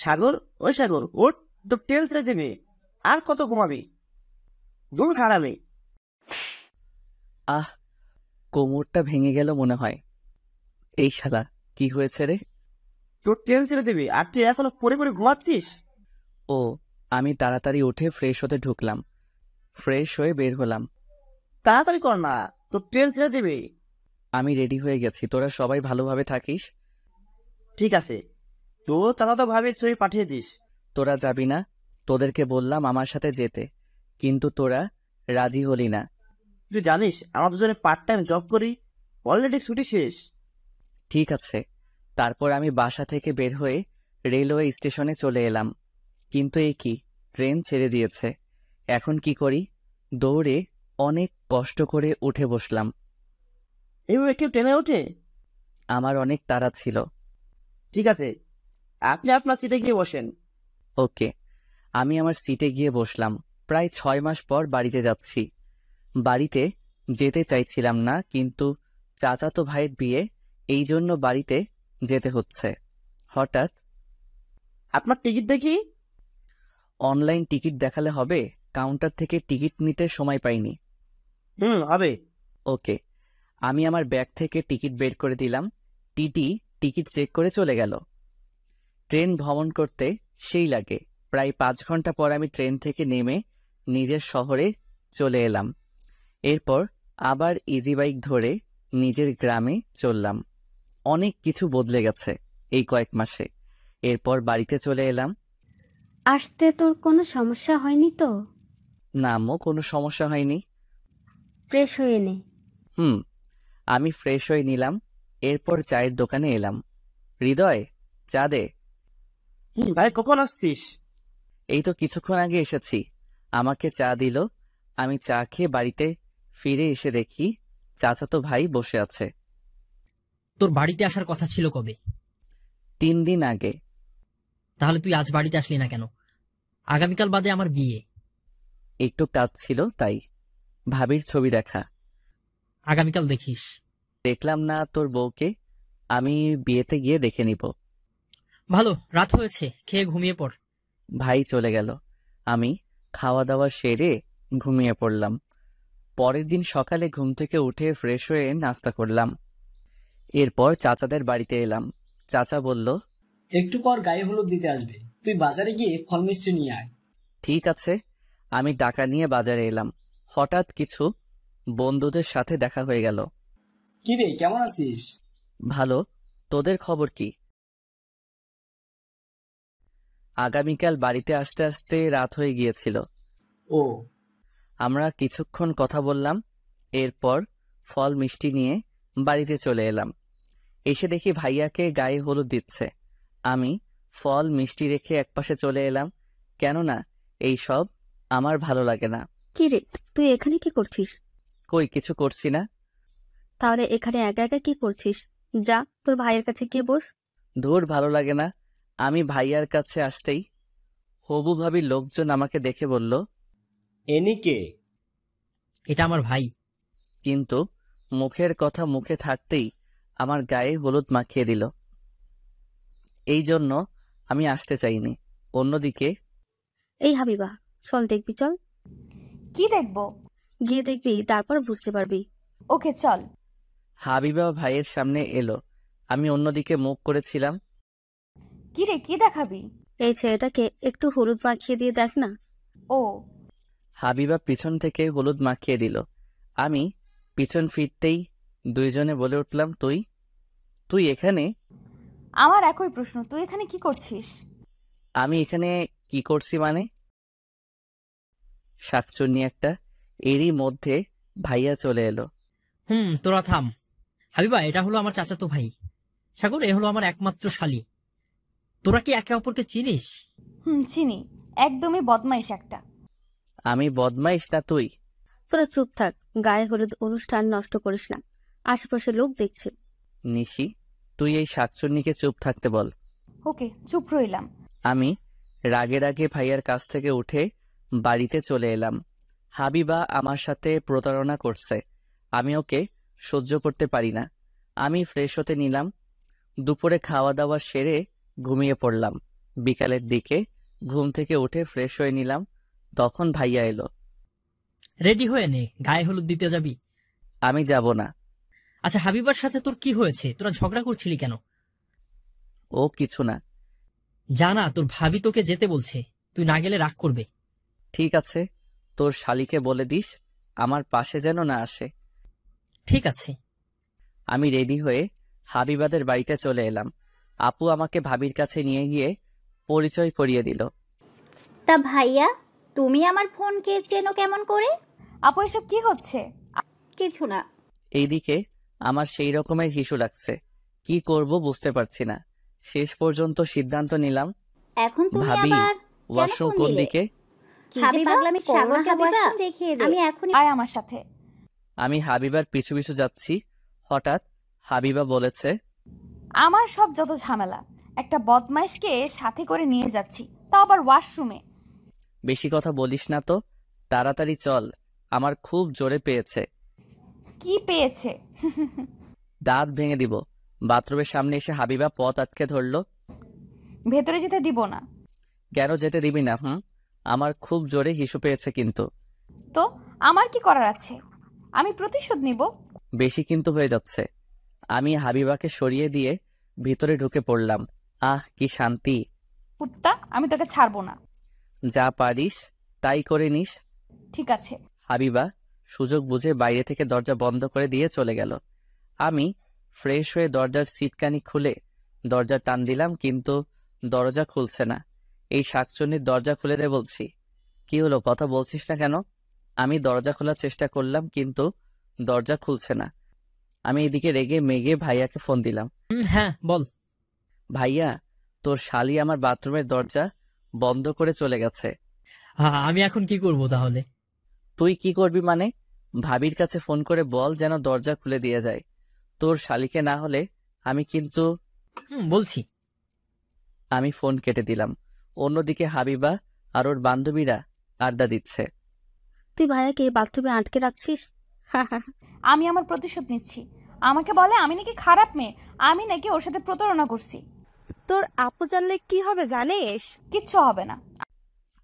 সাগর, ওই সাগর ওঠ, তো ট্রেন ছেড়ে দেবে। আর কত ঘুমাবি? ঘুম হারাবে। আহ, কোমরটা ভেঙে গেল মনে হয়। এই শালা, কি হয়েছে রে? তোর ট্রেন ছেড়ে দেবে আর তুই এখনো পড়ে পড়ে ঘুমাচ্ছিস? ও, আমি তাড়াতাড়ি উঠে ফ্রেশ হতে ঢুকলাম। ফ্রেশ হয়ে বের হলাম। তাড়াতাড়ি কর না, তোর ট্রেন ছেড়ে দেবে। আমি রেডি হয়ে গেছি, তোরা সবাই ভালোভাবে থাকিস। ঠিক আছে, তো চাচাতো ভাবির ছবি পাঠিয়ে দিস। তোরা যাবি না? তোদেরকে বললাম আমার সাথে যেতে, কিন্তু তোরা রাজি হলি না। তুই জানিস আমরা দুজনে পার্ট টাইম জব করি, অলরেডি ছুটি শেষ। ঠিক আছে। তারপর আমি বাসা থেকে বের হয়ে রেলওয়ে স্টেশনে চলে এলাম। কিন্তু এ কি, ট্রেন ছেড়ে দিয়েছে। এখন কি করি? দৌড়ে অনেক কষ্ট করে উঠে বসলাম। এইভাবে কেউ ট্রেনে ওঠে? আমার অনেক তাড়া ছিল। ঠিক আছে, আপনি আপনার সিটে গিয়ে বসেন। ওকে। আমি আমার সিটে গিয়ে বসলাম। প্রায় 6 মাস পর বাড়িতে যাচ্ছি। বাড়িতে যেতে চাইছিলাম না, কিন্তু চাচাতো ভাইয়ের বিয়ে, এই জন্য বাড়িতে যেতে হচ্ছে। হঠাৎ আপনার টিকিট দেখি। অনলাইন টিকিট দেখালে হবে? কাউন্টার থেকে টিকিট নিতে সময় পাইনি। হবে। ওকে। আমি আমার ব্যাগ থেকে টিকিট বের করে দিলাম। টিটি টিকিট চেক করে চলে গেল। ট্রেন ভ্রমণ করতে সেই লাগে। প্রায় 5 ঘন্টা পর আমি ট্রেন থেকে নেমে নিজের শহরে চলে এলাম। এরপর আবার ইজি বাইক ধরে নিজের গ্রামে চললাম। অনেক কিছু বদলে গেছে এই কয়েক মাসে। এরপর বাড়িতে চলে এলাম। আসতে তোর কোনো সমস্যা হয়নি তো? না আম্মু, কোনো সমস্যা হয়নি। ফ্রেশ হয়ে নে। আমি ফ্রেশ হয়ে নিলাম। এরপর চায়ের দোকানে এলাম। হৃদয়, চা দে। ভাই কখন আসছিস? এই তো কিছুক্ষণ আগে এসেছি। আমাকে চা দিল। আমি চা খেয়ে বাড়িতে ফিরে এসে দেখি চাচাতো ভাই বসে আছে। তোর বাড়িতে আসার কথা ছিল কবে? 3 দিন আগে। তাহলে তুই আজ বাড়িতে আসলি না কেন? আগামীকাল বাদে আমার বিয়ে। একটু কাজ ছিল তাই। ভাবির ছবি দেখা। আগামীকাল দেখিস। দেখলাম না তোর বউকে। আমি বিয়েতে গিয়ে দেখে নিব। ভালো, রাত হয়েছে, খেয়ে ঘুমিয়ে পড়। ভাই চলে গেল। আমি খাওয়া দাওয়া সেরে ঘুমিয়ে পড়লাম। পরের দিন সকালে ঘুম থেকে উঠে ফ্রেশ হয়ে নাস্তা করলাম। এরপর চাচাদের বাড়িতে এলাম। চাচা বলল, একটু পর গায়ে হলুদ দিতে আসবে, তুই বাজারে গিয়ে ফল মিষ্টি নিয়ে আয়। ঠিক আছে। আমি টাকা নিয়ে বাজারে এলাম। হঠাৎ কিছু বন্ধুদের সাথে দেখা হয়ে গেল। কি রে, কেমন আছিস? ভালো। তোদের খবর কি? আগামীকাল বাড়িতে আসতে আসতে রাত হয়ে গিয়েছিল। ও, আমরা কিছুক্ষণ কথা বললাম। এরপর ফল মিষ্টি নিয়ে বাড়িতে চলে এলাম। এসে দেখি ভাইয়াকে গায়ে হলুদ দিচ্ছে। আমি ফল মিষ্টি রেখে একপাশে চলে এলাম, কেননা এই সব আমার ভালো লাগে না। কি রে, তুই এখানে কি করছিস? কই, কিছু করছি না। তাহলে এখানে একা একা কি করছিস? যা, তোর ভাইয়ের কাছে গিয়ে বস। ধুর, ভালো লাগে না। আমি ভাইয়ার কাছে আসতেই হবু ভাবির লোকজন আমাকে দেখে বলল, এনি কে? এটা আমার ভাই। কিন্তু মুখের কথা মুখে থাকতেই আমার গায়ে হলুদ মাখিয়ে দিল। এই জন্য আমি আসতে চাইনি। অন্যদিকে এই হাবিবা, চল দেখবি, চল। কি দেখবো? গিয়ে দেখবি, তারপর বুঝতে পারবি। ওকে চল। হাবিবা ভাইয়ের সামনে এলো। আমি অন্যদিকে মুখ করেছিলাম। কি রে, কি দেখাবি? এই ছেলেটাকে একটু হলুদ মাখিয়ে দিয়ে দেখ না। ও, হাবিবা পিছন থেকে হলুদ মাখিয়ে দিল। আমি পিছন ফিরতেই দুইজনে বলে উঠলাম, তুই তুই এখানে? আমার একই প্রশ্ন, তুই এখানে কি করছিস? আমি এখানে কি করছি মানে? শাকচুন্নি একটা। এরই মধ্যে ভাইয়া চলে এলো। তোরা থাম। হাবিবা, এটা হলো আমার চাচাতো ভাই। সাগর, এ হলো আমার একমাত্র শালী। তোরা কি একে অপরকে চিনিস? চিনি। একদমই বদমাইশ একটা। আমি বদমাইশ না তুই? তোরা চুপ থাক, গায়ে হলুদ অনুষ্ঠান নষ্ট করিস না, আশেপাশে লোক দেখছে। নিশি, তুই এই শাকচুন্নিকে চুপ থাকতে বল। ওকে, চুপ রইলাম। আমি রাগে রাগে ভাইয়ার কাছ থেকে উঠে বাড়িতে চলে এলাম। হাবিবা আমার সাথে প্রতারণা করছে। আমি ওকে সহ্য করতে পারি না। আমি ফ্রেশ হতে নিলাম। দুপুরে খাওয়া দাওয়া সেরে ঘুমিয়ে পড়লাম। বিকালের দিকে ঘুম থেকে উঠে ফ্রেশ হয়ে নিলাম, তখন ভাইয়া এলো। রেডি হয়ে নে, গায়ে হলুদ দিতে যাবি। আমি যাব না। আচ্ছা, হাবিবার সাথে তোর কি হয়েছে? তোরা ঝগড়া করছিলি কেন? ও কিছু না। জানা, তোর ভাবি তোকে যেতে বলছে, তুই না গেলে রাগ করবে। ঠিক আছে, তোর শালিকে বলে দিস আমার পাশে যেন না আসে। ঠিক আছে। আমি রেডি হয়ে হাবিবাদের বাড়িতে চলে এলাম। আপু আমাকে ভাবির কাছে নিয়ে গিয়ে পরিচয় করিয়ে দিল। তা ভাইয়া, তুমি আমার ফোনকে চেনো কেমন করে? আপু, এসব কি হচ্ছে? কিছু না। এইদিকে আমার সেই রকমের হিসু লাগছে, কি করব বুঝতে পারছি না। শেষ পর্যন্ত সিদ্ধান্ত নিলাম, এখন তুমি ভাবি আবার কেন ওয়াশরুম ফোন কোন দিলে? দিকে? কি যে পাগলামি করো না হাবিবা, দেখিয়ে দে। আমি এখনই আয় আমার সাথে। আমি হাবিবার পিছু পিছু যাচ্ছি, হঠাৎ হাবিবা বলেছে, আমার সব যত ঝামেলা, একটা বদমাইশকে সাথে করে নিয়ে যাচ্ছি, তা আবার ওয়াশরুমে। বেশি কথা বলিস না তো, তাড়াতাড়ি চল, আমার খুব জোরে পেয়েছে। কি পেয়েছে? দাঁত ভেঙে দিব। বাথরুমের সামনে এসে হাবিবা পথ আটকে ধরলো। ভেতরে যেতে দিব না। কেন যেতে দিবি না? আমার খুব জোরে হিসু পেয়েছে কিন্তু। তো আমার কি করার আছে? আমি প্রতিশোধ নিব। বেশি কিন্তু হয়ে যাচ্ছে। আমি হাবিবাকে সরিয়ে দিয়ে ভিতরে ঢুকে পড়লাম। আহ, কি শান্তি। কুত্তা, আমি তোকে ছাড়বো না। যা পারিস তাই করে নিস। ঠিক আছে। হাবিবা সুযোগ বুঝে বাইরে থেকে দরজা বন্ধ করে দিয়ে চলে গেল। আমি ফ্রেশ হয়ে দরজার সিটকানি খুলে দরজা টান দিলাম, কিন্তু দরজা খুলছে না। এই শাকচুন্নির দরজা খুলে দে বলছি। কি হলো, কথা বলছিস না কেন? আমি দরজা খোলার চেষ্টা করলাম, কিন্তু দরজা খুলছে না। আমি এদিকে রেগে মেগে ভাইয়াকে ফোন দিলাম। হ্যাঁ বল। ভাইয়া, তোর শালি আমার বাথরুমের দরজা বন্ধ করে চলে গেছে। আমি এখন কি করব তাহলে? তুই কি করবি মানে? ভাবির কাছে ফোন করে বল যেন দরজা খুলে দিয়ে যায়। তোর শালিকে না হলে আমি কিন্তু। বলছি। আমি ফোন কেটে দিলাম। অন্যদিকে হাবিবা আর ওর বান্ধবীরা আড্ডা দিচ্ছে। তুই ভাইয়াকে বাথরুমে আটকে রাখছিস? আমি আমার প্রতিশোধ নিচ্ছি। আমাকে বলে আমি নাকি খারাপ মেয়ে, আমি নাকি ওর সাথে প্রতারণা করছি। তোর আপু জানলে কি হবে জানিস? কিচ্ছু হবে না।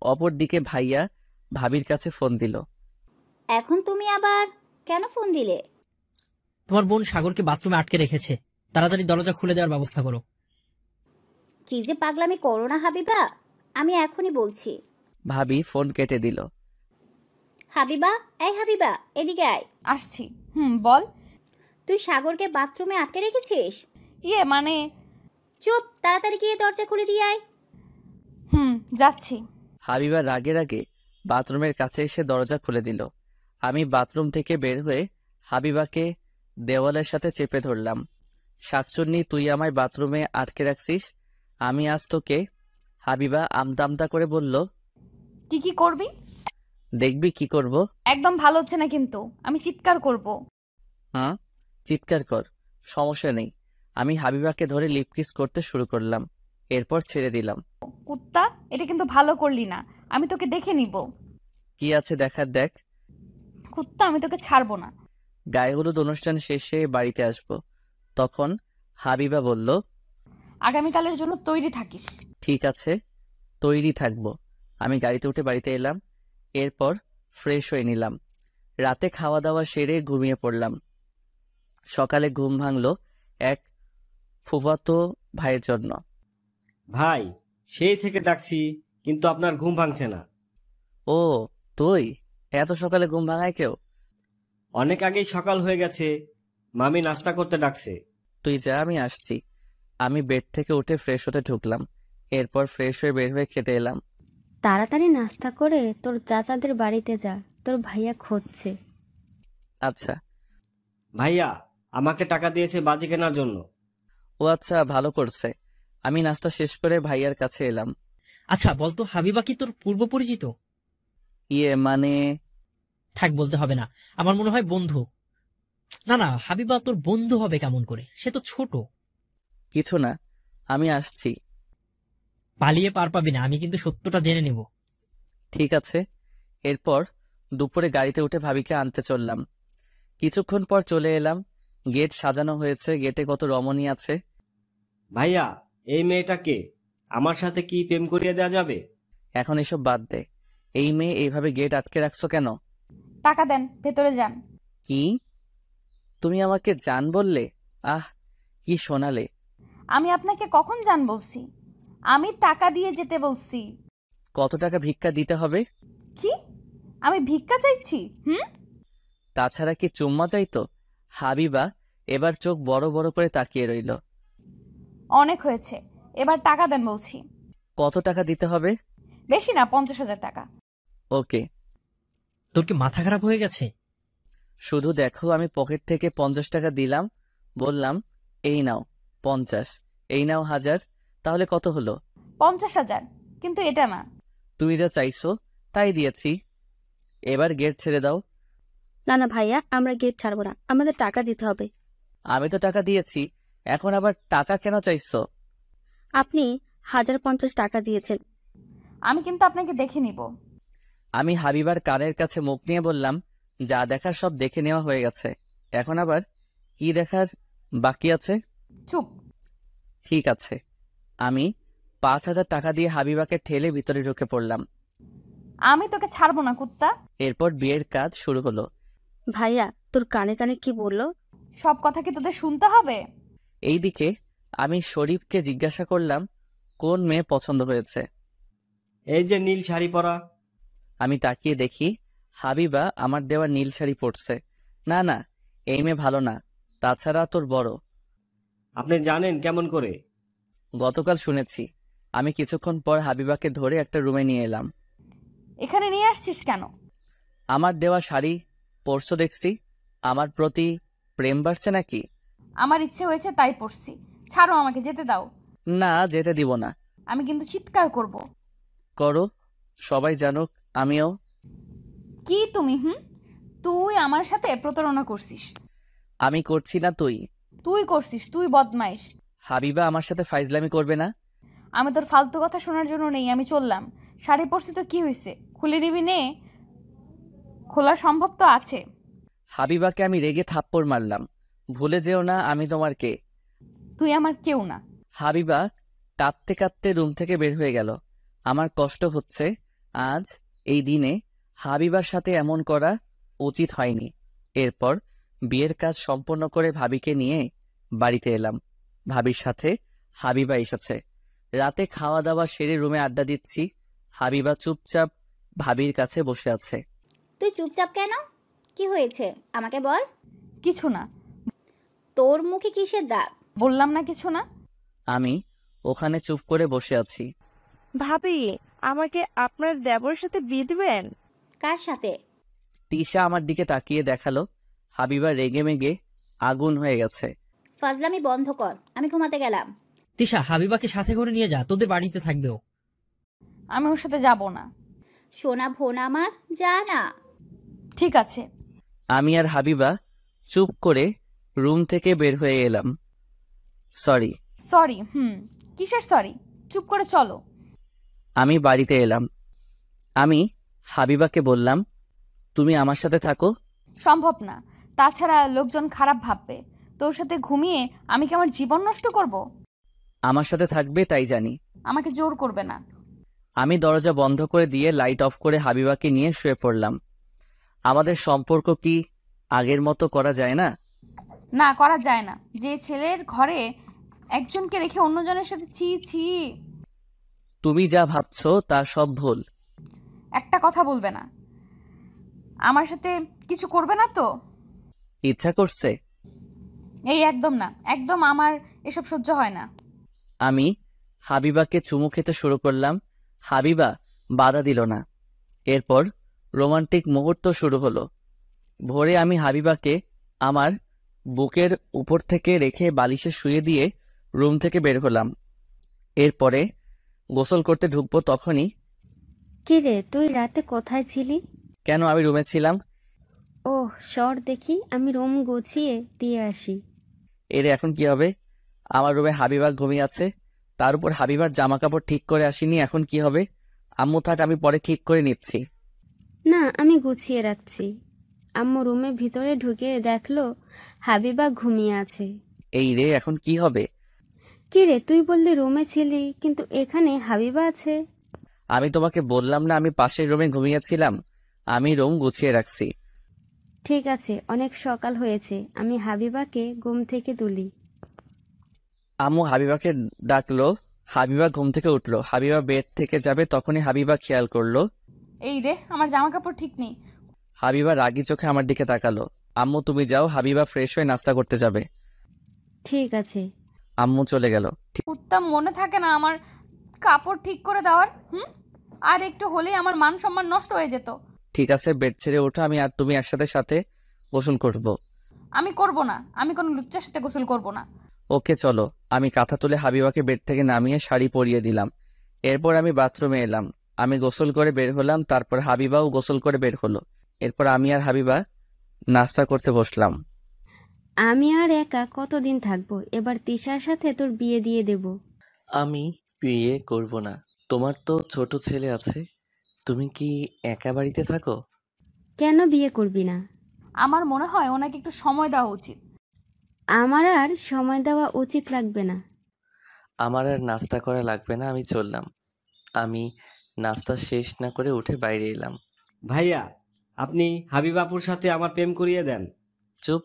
অপরদিকে ভাইয়া ভাবির কাছে ফোন দিল। এখন তুমি আবার কেন ফোন দিলে? তোমার বোন সাগরকে বাথরুমে আটকে রেখেছে, তাড়াতাড়ি দরজা খুলে দেওয়ার ব্যবস্থা করো। কি যে পাগলামি করো না হাবিবা, আমি এখনই বলছি। ভাবি ফোন কেটে দিল। হাবিবা, এই হাবিবা, এদিকে আয়। আসছি। বল। তুই সাগরকে বাথরুমে আটকে রেখেছিস? মানে। চুপ, তাড়াতাড়ি গিয়ে দরজা খুলে দিয়ে আয়। যাচ্ছি। হাবিবা রাগে রাগে বাথরুমের কাছে এসে দরজা খুলে দিল। আমি বাথরুম থেকে বের হয়ে হাবিবাকে দেওয়ালের সাথে চেপে ধরলাম। শাকচুন্নি, তুই আমায় বাথরুমে আটকে রাখছিস, আমি আজ তোকে। হাবিবা আমতা করে বলল, কি করবি? দেখবি কি করব। একদম ভালো হচ্ছে না কিন্তু, আমি চিৎকার করব। চিৎকার কর, সমস্যা নেই। আমি হাবিবাকে ধরে লিপকিস করতে শুরু করলাম, এরপর ছেড়ে দিলাম। কুত্তা, এটা কিন্তু ভালো করলি না, আমি তোকে দেখে নিব। কি আছে দেখার দেখ। কুত্তা, আমি তোকে ছাড়বো না। গায়ে হলুদ অনুষ্ঠান শেষে বাড়িতে আসব। তখন হাবিবা বলল, আগামীকালের জন্য তৈরি থাকিস। ঠিক আছে, তৈরি থাকবো। আমি গাড়িতে উঠে বাড়িতে এলাম, এরপর ফ্রেশ হয়ে নিলাম। রাতে খাওয়া দাওয়া সেরে ঘুমিয়ে পড়লাম। সকালে ঘুম ভাঙলো এক ফুফাতো ভাইয়ের জন্য। ভাই, সেই থেকে ডাকছি কিন্তু আপনার ঘুম ভাঙছে না। ও, তুই? এত সকালে ঘুম ভাঙায় কেউ? অনেক আগেই সকাল হয়ে গেছে, মামি নাস্তা করতে ডাকছে। তুই যা, আমি আসছি। আমি বেড থেকে উঠে ফ্রেশ হতে ঢুকলাম, এরপর ফ্রেশ হয়ে বের হয়ে খেতে এলাম। তাড়াতাড়ি নাস্তা করে তোর চাচাদের বাড়িতে যা, তোর ভাইয়া খুঁজছে। আচ্ছা। ভাইয়া আমাকে টাকা দিয়েছে বাজি কেনার জন্য। ও আচ্ছা, ভালো করছে। আমি নাস্তা শেষ করে ভাইয়ার কাছে এলাম। আচ্ছা বলতো, হাবিবা কি তোর পূর্ব পরিচিত? মানে? থাক, বলতে হবে না, আমার মনে হয় বন্ধু। না, হাবিবা তোর বন্ধু হবে কেমন করে? সে তো ছোট। কিছু না, আমি আসছি। পালিয়ে পার পাবি না, আমি কিন্তু সত্যটা জেনে নেব। ঠিক আছে। এরপর দুপুরে গাড়িতে উঠে ভাবিকে আনতে চললাম। কিছুক্ষণ পর চলে এলাম। গেট সাজানো হয়েছে, গেটে কত রমণী আছে। ভাইয়া, এই মেয়েটা কে? আমার সাথে কি প্রেম করিয়ে দেওয়া যাবে? এখন এসব বাদ দে। এই মেয়ে এইভাবে গেট আটকে রাখছো কেন? টাকা দেন, ভেতরে যান। কি? তুমি আমাকে জান বললে? আহ, কি শোনালে? আমি আপনাকে কখন জান বলছি? আমি টাকা দিয়ে যেতে বলছি। কত টাকা ভিক্ষা দিতে হবে? কি? আমি ভিক্ষা চাইছি? তাছাড়া কি চুম্মা চাইতো? হাবিবা এবার চোখ বড় বড় করে তাকিয়ে রইল। অনেক হয়েছে, এবার টাকা দেন বলছি। কত টাকা দিতে হবে? বেশি না, 50,000 টাকা। ওকে। তোর কি মাথা খারাপ হয়ে গেছে? শুধু দেখো, আমি পকেট থেকে 50 টাকা দিলাম, বললাম এই নাও 50, এই নাও 1000, তাহলে কত হলো? 50,000, কিন্তু এটা না। তুমি যা চাইছো তাই দিয়েছি, এবার গেট ছেড়ে দাও। না না ভাইয়া, আমরা গেট ছাড়বো না, আমাদের টাকা দিতে হবে। আমি তো টাকা দিয়েছি, এখন আবার টাকা কেন চাইছো? আপনি 1050 টাকা দিয়েছেন। আমি কিন্তু আপনাকে দেখে নিব। আমি হাবিবার কানের কাছে মুখ নিয়ে বললাম, যা দেখার সব দেখে নেওয়া হয়ে গেছে, এখন আবার কি দেখার বাকি আছে? চুপ। ঠিক আছে। আমি 5000 টাকা দিয়ে হাবিবাকে ঠেলে ভিতরে ঢুকে পড়লাম। আমি তোকে ছাড়বো না, কুত্তা। এরপর বিয়ের কাজ শুরু হলো। ভাইয়া, তোর কানে কানে কি বললো? সব কথা কি তোদের শুনতে হবে? এইদিকে আমি শরীফকে জিজ্ঞাসা করলাম, কোন মেয়ে পছন্দ হয়েছে? এই যে নীল শাড়ি পরা। আমি তাকিয়ে দেখি হাবিবা আমার দেওয়া নীল শাড়ি পরছে। না না, এই মেয়ে ভালো না, তাছাড়া তোর বড়। আপনি জানেন কেমন করে? গতকাল শুনেছি। আমি কিছুক্ষণ পর হাবিবাকে ধরে একটা রুমে নিয়ে এলাম। এখানে নিয়ে আসছিস কেন? আমার দেওয়া শাড়ি পরছো দেখছি, আমার প্রতি প্রেম বাড়ছে নাকি? আমার ইচ্ছে হয়েছে তাই পড়ছি। ছাড়ো, আমাকে যেতে দাও। না, যেতে দিব না। আমি কিন্তু চিৎকার করব। করো, সবাই জানুক আমিও। কি তুমি? তুই আমার সাথে প্রতারণা করছিস। আমি করছি না, তুই। তুই করছিস, তুই বদমাইশ। হাবিবা আমার সাথে ফাইজলামি করবে না। আমি তোর ফালতু কথা শোনার জন্য নেই, আমি চললাম। শাড়ি পরছি তো কি হয়েছে, খুলে নিবি নে। খোলা সম্ভব তো আছে। হাবিবাকে আমি রেগে থাপ্পড় মারলাম। ভুলে যেও না আমি তোমার কে। তুই আমার কেউ না। হাবিবা কাঁদতে কাঁদতে রুম থেকে বের হয়ে গেল। আমার কষ্ট হচ্ছে, আজ এই দিনে হাবিবার সাথে এমন করা উচিত হয়নি। এরপর বিয়ের কাজ সম্পন্ন করে ভাবিকে নিয়ে বাড়িতে এলাম। ভাবির সাথে হাবিবা এসেছে। রাতে খাওয়া দাওয়া সেরে রুমে আড্ডা দিচ্ছি। হাবিবা চুপচাপ ভাবির কাছে বসে আছে। তুই চুপচাপ কেন? কি হয়েছে আমাকে বল। কিছু না। তোর মুখে কিসের দাগ? বললাম না কিছু না। আমি ওখানে চুপ করে বসে আছি। ভাবি, আমাকে আপনার দেবরের সাথে বিয়ে দিবেন? কার সাথে? তিশা আমার দিকে তাকিয়ে দেখালো। হাবিবা রেগে মেগে আগুন হয়ে গেছে। ফাজলামি বন্ধ কর, আমি ঘুমাতে গেলাম। তিশা, হাবিবাকে সাথে করে নিয়ে যা, তোদের বাড়িতে থাকবেও। আমি ওর সাথে যাব না। সোনা ভোন আমার, যা না। ঠিক আছে। আমি আর হাবিবা চুপ করে রুম থেকে বের হয়ে এলাম। সরি। সরি? কিসের সরি? চুপ করে চলো। আমি বাড়িতে এলাম। আমি হাবিবাকে বললাম, তুমি আমার সাথে থাকো। সম্ভব না, তাছাড়া লোকজন খারাপ ভাববে। তোর সাথে ঘুমিয়ে আমি কি আমার জীবন নষ্ট করব? আমার সাথে থাকবে তাই জানি। আমাকে জোর করবে না। আমি দরজা বন্ধ করে দিয়ে লাইট অফ করে হাবিবাকে নিয়ে শুয়ে পড়লাম। আমাদের সম্পর্ক কি আগের মতো করা যায় না? না, করা যায় না। যে ছেলের ঘরে একজনকে রেখে অন্যজনের সাথে ছি ছি। তুমি যা ভাবছো তা সব ভুল। একটা কথা বলবে না। আমার সাথে কিছু করবে না তো? ইচ্ছা করছে? এই একদম না, একদম আমার এসব সহ্য হয় না। আমি হাবিবাকে চুমু খেতে শুরু করলাম। হাবিবা বাধা দিল না। এরপর রোমান্টিক মুহূর্ত শুরু হলো। ভোরে আমি হাবিবাকে আমার বুকের উপর থেকে রেখে বালিশে শুয়ে দিয়ে রুম থেকে বের হলাম। এরপরে গোসল করতে ঢুকবো, তখনই কি রে, তুই রাতে কোথায় ছিলি? কেন, আমি রুমে ছিলাম। ওহ, সর দেখি, আমি রুম গুছিয়ে দিয়ে আসি। এর এখন কি হবে? আমার রুমে হাবিবা ঘুমিয়ে আছে, তার উপর হাবিবার জামা কাপড় ঠিক করে আসিনি, এখন কি হবে? আম্মু থাক, আমি পরে ঠিক করে নিচ্ছি। না, আমি গুছিয়ে রাখছি। আম্মু রুমে ভিতরে ঢুকে দেখলো হাবিবা ঘুমিয়ে আছে। এই রে, এখন কি হবে? কি রে, তুই বললি রুমে ছিলি, কিন্তু এখানে হাবিবা আছে। আমি তোমাকে বললাম না আমি পাশের রুমে ঘুমিয়েছিলাম? আমি রুম গুছিয়ে রাখছি। ঠিক আছে, অনেক সকাল হয়েছে, আমি হাবিবাকে ঘুম থেকে তুলি। আম্মু হাবিবাকে ডাকলো। হাবিবা ঘুম থেকে উঠলো। হাবিবা বেড থেকে যাবে তখনই হাবিবা খেয়াল করলো এই রে, আমার জামা কাপড় ঠিক নেই। হাবিবা রাগী চোখে আমার দিকে তাকালো। আম্মু তুমি যাও, হাবিবা ফ্রেশ হয়ে নাস্তা করতে যাবে। ঠিক আছে। আম্মু চলে গেল। উত্তম মনে থাকে না আমার কাপড় ঠিক করে দেওয়ার? আর একটু হলেই আমার মান সম্মান নষ্ট হয়ে যেত। ঠিক আছে, বেড ছেড়ে ওঠো, আমি আর তুমি একসাথে সাথে গোসল করব। আমি করব না, আমি কোনো লুচ্চার সাথে গোসল করব না। ওকে চলো। আমি কাঁথা তুলে হাবিবাকে বেড থেকে নামিয়ে শাড়ি পরিয়ে দিলাম। এরপর আমি বাথরুমে এলাম। আমি গোসল করে বের হলাম, তারপর হাবিবাও গোসল করে বের হলো। এরপর আমি আর হাবিবা নাস্তা করতে বসলাম। আমি আর একা কতদিন থাকবো, এবার তিশার সাথে তোর বিয়ে দিয়ে দেব। আমি বিয়ে করব না। তোমার তো ছোট ছেলে আছে, তুমি কি একা বাড়িতে থাকো? কেন বিয়ে করবি না? আমার মনে হয় ওনাকে একটু সময় দেওয়া উচিত। আমার আর সময় দেওয়া উচিত লাগবে না। আমার আর নাস্তা করা লাগবে না, আমি চললাম। আমি নাস্তা শেষ না করে উঠে বাইরে এলাম। ভাইয়া, আপনি হাবিবাপুর সাথে আমার প্রেম করিয়ে দেন। চুপ।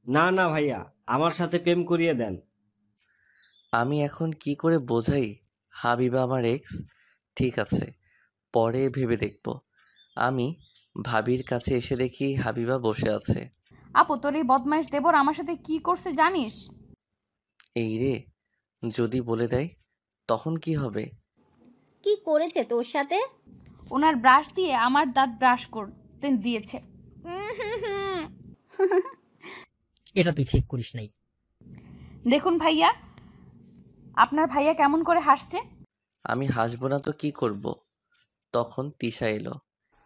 না না ভাইয়া, আমার সাথে প্রেম করিয়ে দেন। আমি এখন কি করে বোঝাই হাবিবা আমার এক্স? ঠিক আছে, পরে ভেবে দেখব। আমি ভাবির কাছে এসে দেখি হাবিবা বসে আছে। আপু, তোর এই বদমাইশ দেবর আমার সাথে কি করছে জানিস? এই রে, যদি বলে দেয় তখন কি হবে? কি করেছে তোর সাথে? ওনার ব্রাশ দিয়ে আমার দাঁত ব্রাশ করতে দিয়েছে। এটা তুই ঠিক করিস নাই। দেখুন ভাইয়া, আপনার ভাইয়া কেমন করে হাসছে। আমি হাসবো না তো কি করব? তখন তিশা এলো।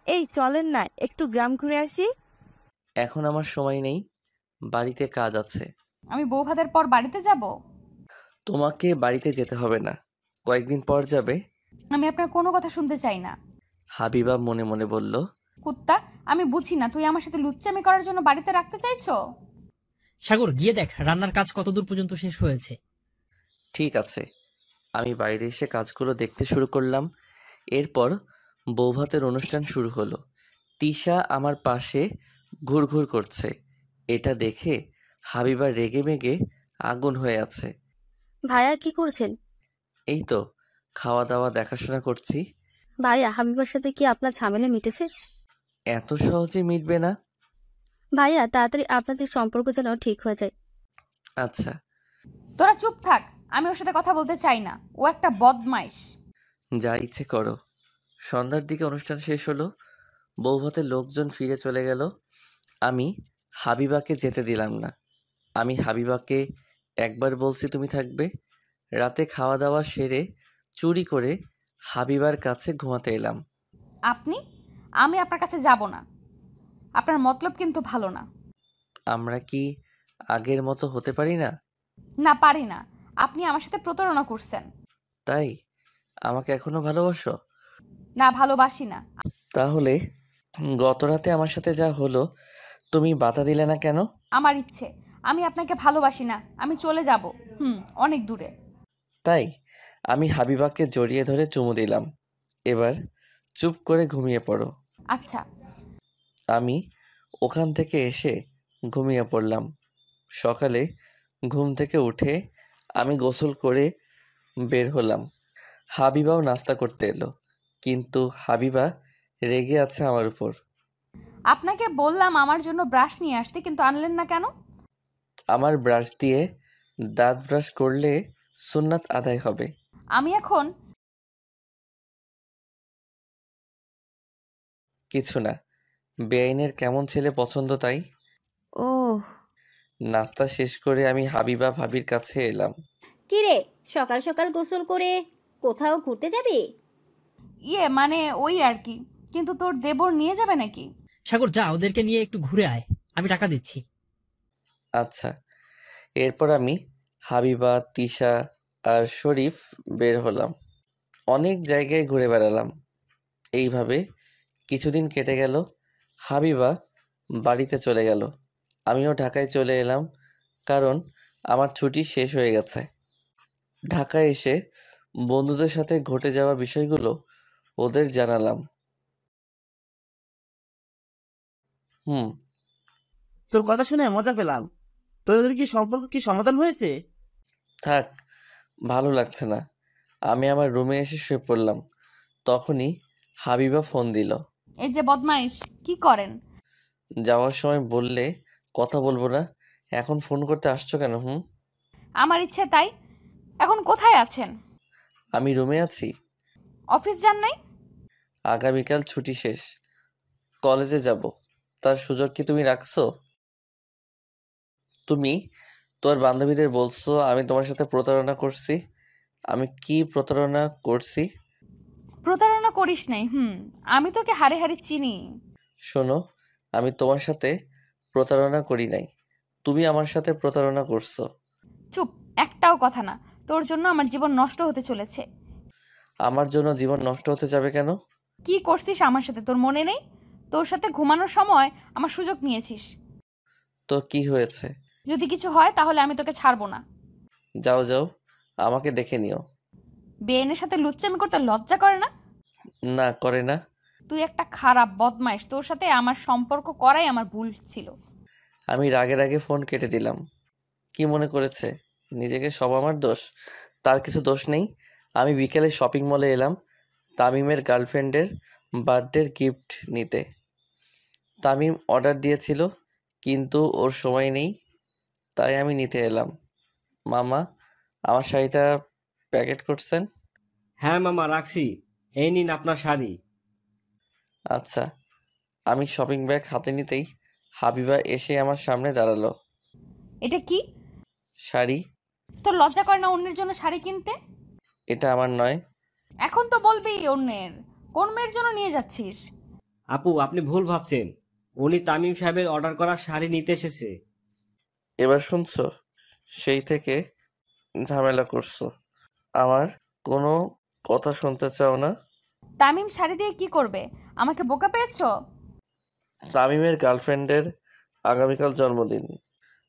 এই চলেন না, একটু গ্রাম ঘুরে আসি। এখন আমার সময় নেই, বাড়িতে কাজ আছে। আমি বউ ভাতের পর বাড়িতে যাব? তোমাকে বাড়িতে যেতে হবে না, কয়েকদিন পর যাবে। আমি আপনার কোনো কথা শুনতে চাই না। হাবিবা মনে মনে বলল। কুত্তা, আমি বুঝি না তুই আমার সাথে লুচ্চামি করার জন্য বাড়িতে রাখতে চাইছো? সাগর, গিয়ে দেখ রান্নার কাজ কতদূর পর্যন্ত শেষ হয়েছে। ঠিক আছে। আমি বাইরে এসে কাজগুলো দেখতে শুরু করলাম। এরপর বৌভাতের অনুষ্ঠান শুরু হলো। তিশা আমার পাশে ঘুরঘুর করছে। এটা দেখে হাবিবা রেগে মেগে আগুন হয়ে আছে। ভাইয়া কি করছেন? এই তো খাওয়া দাওয়া দেখাশোনা করছি। ভাইয়া, হাবিবার সাথে কি আপনার ঝামেলা মিটেছে? এত সহজে মিটবে না। ভাইয়া, তাড়াতাড়ি আপনাদের সম্পর্ক যেন ঠিক হয়ে যায়। আচ্ছা। তোরা চুপ থাক, আমি ওর সাথে কথা বলতে চাই না, ও একটা বদমাইশ। যা ইচ্ছে করো। সন্ধ্যার দিকে অনুষ্ঠান শেষ হলো। বৌভাতের লোকজন ফিরে চলে গেল। আমি হাবিবাকে যেতে দিলাম না। আমি হাবিবাকে একবার বলছি তুমি থাকবে। রাতে খাওয়া দাওয়া সেরে চুরি করে হাবিবার কাছে ঘুমাতে এলাম। আমি আপনার কাছে যাব না। আপনার মতলব কিন্তু ভালো না। আমরা কি আগের মতো হতে পারি না? না, পারি না। আপনি আমার সাথে প্রতারণা করছেন। তাই আমাকে এখনো ভালোবাসো? না, ভালোবাসি না। তাহলে গত রাতে আমার সাথে যা হলো তুমি বাধা দিলে না কেন? আমার ইচ্ছে, আমি আপনাকে ভালোবাসি না, আমি চলে যাব। অনেক দূরে। তাই আমি হাবিবাকে জড়িয়ে ধরে চুমু দিলাম। এবার চুপ করে ঘুমিয়ে পড়ো। আচ্ছা। আমি ওখান থেকে এসে ঘুমিয়ে পড়লাম। সকালে ঘুম থেকে উঠে আমি গোসল করে বের হলাম। হাবিবাও নাস্তা করতে এলো, কিন্তু হাবিবা রেগে আছে আমার উপর। আপনাকে বললাম আমার জন্য ব্রাশ নিয়ে আসতে, কিন্তু আনলেন না কেন? আমার ব্রাশ দিয়ে দাঁত ব্রাশ করলে সুন্নাত আদায় হবে। আমি এখন কিছু না, বেআইনের কেমন ছেলে পছন্দ তাই। ও, নাস্তা শেষ করে আমি হাবিবা ভাবির কাছে এলাম। কি রে, সকাল সকাল গোসল করে কোথাও ঘুরতে যাবি? মানে ওই আর কি, কিন্তু তোর দেবর নিয়ে যাবে নাকি? সাগর, যা ওদেরকে নিয়ে একটু ঘুরে আয়, আমি টাকা দিচ্ছি। আচ্ছা। এরপর আমি হাবিবা, তিশা আর শরীফ বের হলাম। অনেক জায়গায় ঘুরে বেড়ালাম। এইভাবে কিছুদিন কেটে গেল। হাবিবা বাড়িতে চলে গেল। আমিও ঢাকায় চলে এলাম, কারণ আমার ছুটি শেষ হয়ে গেছে। ঢাকায় এসে বন্ধুদের সাথে ঘটে যাওয়া বিষয়গুলো ওদের জানালাম। হুম। তোর কথা শুনে মজা পেলাম। তোদের কি সম্পর্ক কি সমাধান হয়েছে? থাক, ভালো লাগছে না। আমি আমার রুমে এসে শুয়ে পড়লাম। তখনই হাবিবা ফোন দিল। এই যে বদমাইশ, কি করেন? যাওয়ার সময় বললে কথা বলবো না, এখন ফোন করতে আসছো কেন? আমার ইচ্ছে তাই। এখন কোথায় আছেন? আমি রুমে আছি। অফিস যান নাই? আগামীকাল ছুটি শেষ, কলেজে যাব। তার সুযোগ কি তুমি রাখছো? তুমি তোর বান্ধবীদের বলছো আমি তোমার সাথে প্রতারণা করছি। আমি কি প্রতারণা করছি? প্রতারণা করিস নাই। আমি তোকে হাড়ে হাড়ে চিনি। শোনো, আমি তোমার সাথে প্রতারণা করি নাই, তুমি আমার সাথে প্রতারণা করছো। চুপ, একটাও কথা না। তোর জন্য আমার জীবন নষ্ট হতে চলেছে। আমার জন্য জীবন নষ্ট হতে যাবে কেন? কি করছিস আমার সাথে তোর মনে নেই? তোর সাথে ঘুমানোর সময় আমার সুযোগ নিয়েছিস। তো কি হয়েছে? যদি কিছু হয় তাহলে আমি তোকে ছাড়বো না। যাও যাও, আমাকে দেখে নিও। বেআইনের সাথে লুচ্চামি করতে লজ্জা করে না? না, করে না। তুই একটা খারাপ বদমাইশ। তোর সাথে আমার সম্পর্ক করাই আমার ভুল ছিল। আমি রাগের আগে ফোন কেটে দিলাম। কি মনে করেছে নিজেকে সব আমার দোষ? তার কিছু দোষ নেই। আমি বিকেলে শপিং মলে এলাম তামিমের গার্লফ্রেন্ডের বার্থডের গিফট নিতে। তামিম অর্ডার দিয়েছিল কিন্তু ওর সময় নেই, তাই আমি নিতে এলাম। মামা, আমার শাড়িটা প্যাকেট করছেন? হ্যাঁ মামা, রাখছি। এই নিন আপনার শাড়ি। আচ্ছা। আমি শপিং ব্যাগ হাতে নিতেই হাবিবা এসে আমার সামনে দাঁড়ালো। এটা কি? শাড়ি। তোর লজ্জা করে না অন্যের জন্য শাড়ি কিনতে? এটা আমার নয়। এখন তো বলবি অন্যের। কোন মেয়ের জন্য নিয়ে যাচ্ছিস? আপু, আপনি ভুল ভাবছেন। উনি তামিম সাহেবের অর্ডার করা শাড়ি নিতে এসেছে। এবার শুনছো? সেই থেকে ঝামেলা করছো। আমার কোনো কথা শুনতে চাও না? তামিম শাড়ি দিয়ে কি করবে? আমাকে বোকা পেয়েছো? তামিমের গার্লফ্রেন্ডের আগামীকাল জন্মদিন,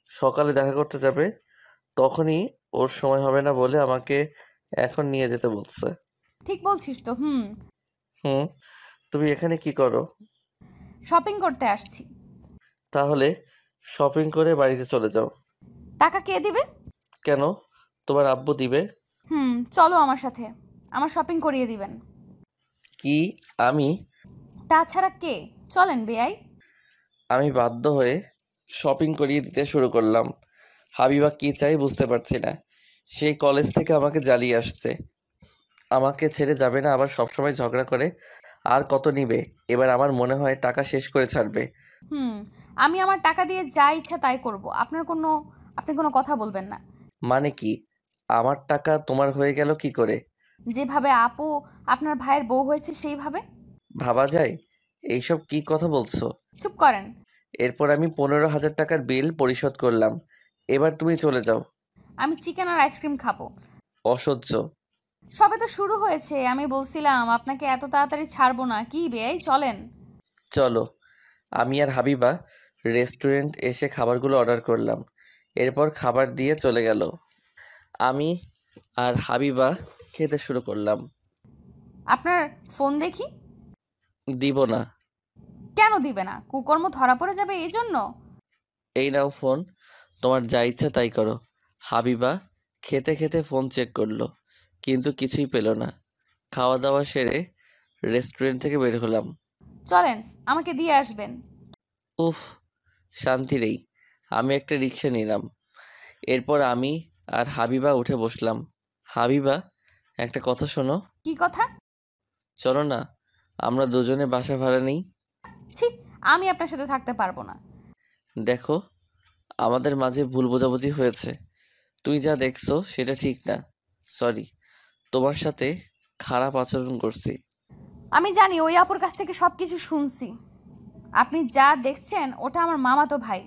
সকালে দেখা করতে যাবে। তখনই ওর সময় হবে না বলে আমাকে এখন নিয়ে যেতে বলছে। ঠিক বলছিস তো। হুম। তুমি এখানে কি করো? শপিং করতে আসছি। তাহলে শপিং করে বাড়িতে চলে যাও। টাকা কে দিবে? কেন? তোমার আব্বু দিবে। চলো আমার সাথে। আমার শপিং করিয়ে দিবেন। কি? আমি? তাছাড়া কে? চলেন বেয়াই। আমি বাধ্য হয়ে শপিং করিয়ে দিতে শুরু করলাম। হাবিবা কি চাই বুঝতে পারছি না। সেই কলেজ থেকে আমাকে জ্বালিয়ে আসছে, আমাকে ছেড়ে যাবে না, আবার সবসময় ঝগড়া করে। আর কত নিবে? এবার আমার মনে হয় টাকা শেষ করে ছাড়বে। আমি আমার টাকা দিয়ে যা ইচ্ছা তাই করব। আপনি কোনো কথা বলবেন না। মানে কি? আমার টাকা তোমার হয়ে গেল কি করে? যেভাবে আপু আপনার ভাইয়ের বউ হয়েছে সেইভাবে। ভাবা যায়? এইসব কি কথা বলছো? চুপ করেন। এরপর আমি 15,000 টাকার বিল পরিশোধ করলাম। এবার তুমি চলে যাও। আমি চিকেন আর আইসক্রিম খাবো। অসহ্য। সবে তো শুরু হয়েছে। আমি বলছিলাম আপনাকে এত তাড়াতাড়ি ছাড়বো না। কি বেয়াই, চলেন। চলো। আমি আর হাবিবা রেস্টুরেন্ট এসে খাবারগুলো অর্ডার করলাম। এরপর খাবার দিয়ে চলে গেল। আমি আর হাবিবা খেতে শুরু করলাম। আপনার ফোন দেখি। দিব না। কেন দিবে না? কুকর্ম ধরা পড়ে যাবে এই জন্য? এই নাও ফোন, তোমার যা ইচ্ছা তাই করো। হাবিবা খেতে খেতে ফোন চেক করলো কিন্তু কিছুই পেল না। খাওয়া দাওয়া সেরে রেস্টুরেন্ট থেকে বের হলাম। চলেন, আমাকে দিয়ে আসবেন। উফ, শান্তি নেই। আমি একটা রিক্সা নিলাম। এরপর আমি আর হাবিবা উঠে বসলাম। হাবিবা, একটা কথা শোনো। কি কথা? চলো না, আমরা দুজনে বাসা ভাড়া নেই। ছি, আমি আপনার সাথে থাকতে পারবো না। দেখো, আমাদের মাঝে ভুল বোঝাবুঝি হয়েছে। তুই যা দেখছো সেটা ঠিক না। সরি, তোমার সাথে খারাপ আচরণ করছি। আমি জানি, ওই আপুর কাছ থেকে সবকিছু শুনছি। আপনি যা দেখছেন ওটা আমার মামাতো ভাই।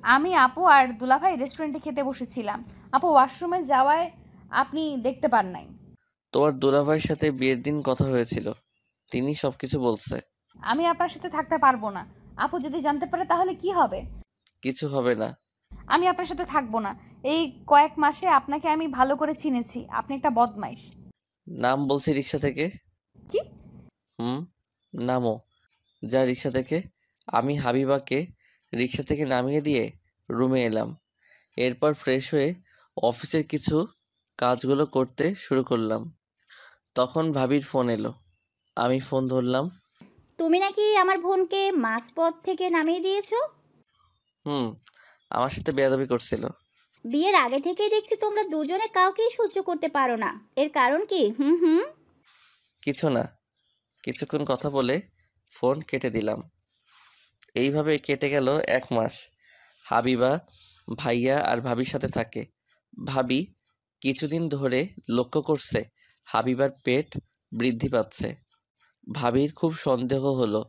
আমি আপু আর দুলাভাই রেস্টুরেন্টে খেতে বসেছিলাম। আপু ওয়াশরুমে যাওয়ায় আপনি দেখতে পান নাই। তোমার দুলাভাইয়ের সাথে বিয়ের দিন কথা হয়েছিল, তিনি সবকিছু বলছে। আমি আপনার সাথে থাকতে পারবো না। আপু যদি জানতে পারে তাহলে কি হবে? কিছু হবে না। আমি আপনার সাথে থাকবো না। এই কয়েক মাসে আপনাকে আমি ভালো করে চিনেছি, আপনি একটা বদমাইশ। নাম বলছি রিক্সা থেকে। কি? হুম, নামো। যা রিক্সা থেকে। আমি হাবিবাকে রিক্সা থেকে নামিয়ে দিয়ে রুমে এলাম। এরপর ফ্রেশ হয়ে অফিসের কিছু কাজগুলো করতে শুরু করলাম। তখন ভাবির ফোন এলো। আমি ফোন ধরলাম। তুমি নাকি আমার বোনকে মাঝপথ থেকে নামিয়ে দিয়েছো? হুম, আমার সাথে বেয়াদবি করছিল। বিয়ের আগে থেকেই দেখছি তোমরা দুজনে কাউকেই সহ্য করতে পারো না। এর কারণ কি? হুম হুম। কিছু না। কিছুক্ষণ কথা বলে ফোন কেটে দিলাম। এইভাবে কেটে গেল 1 মাস। হাবিবা ভাইয়া আর ভাবির সাথে থাকে। ভাবি কিছুদিন ধরে লক্ষ্য করছে হাবিবার পেট বৃদ্ধি পাচ্ছে। ভাবির খুব সন্দেহ হলো,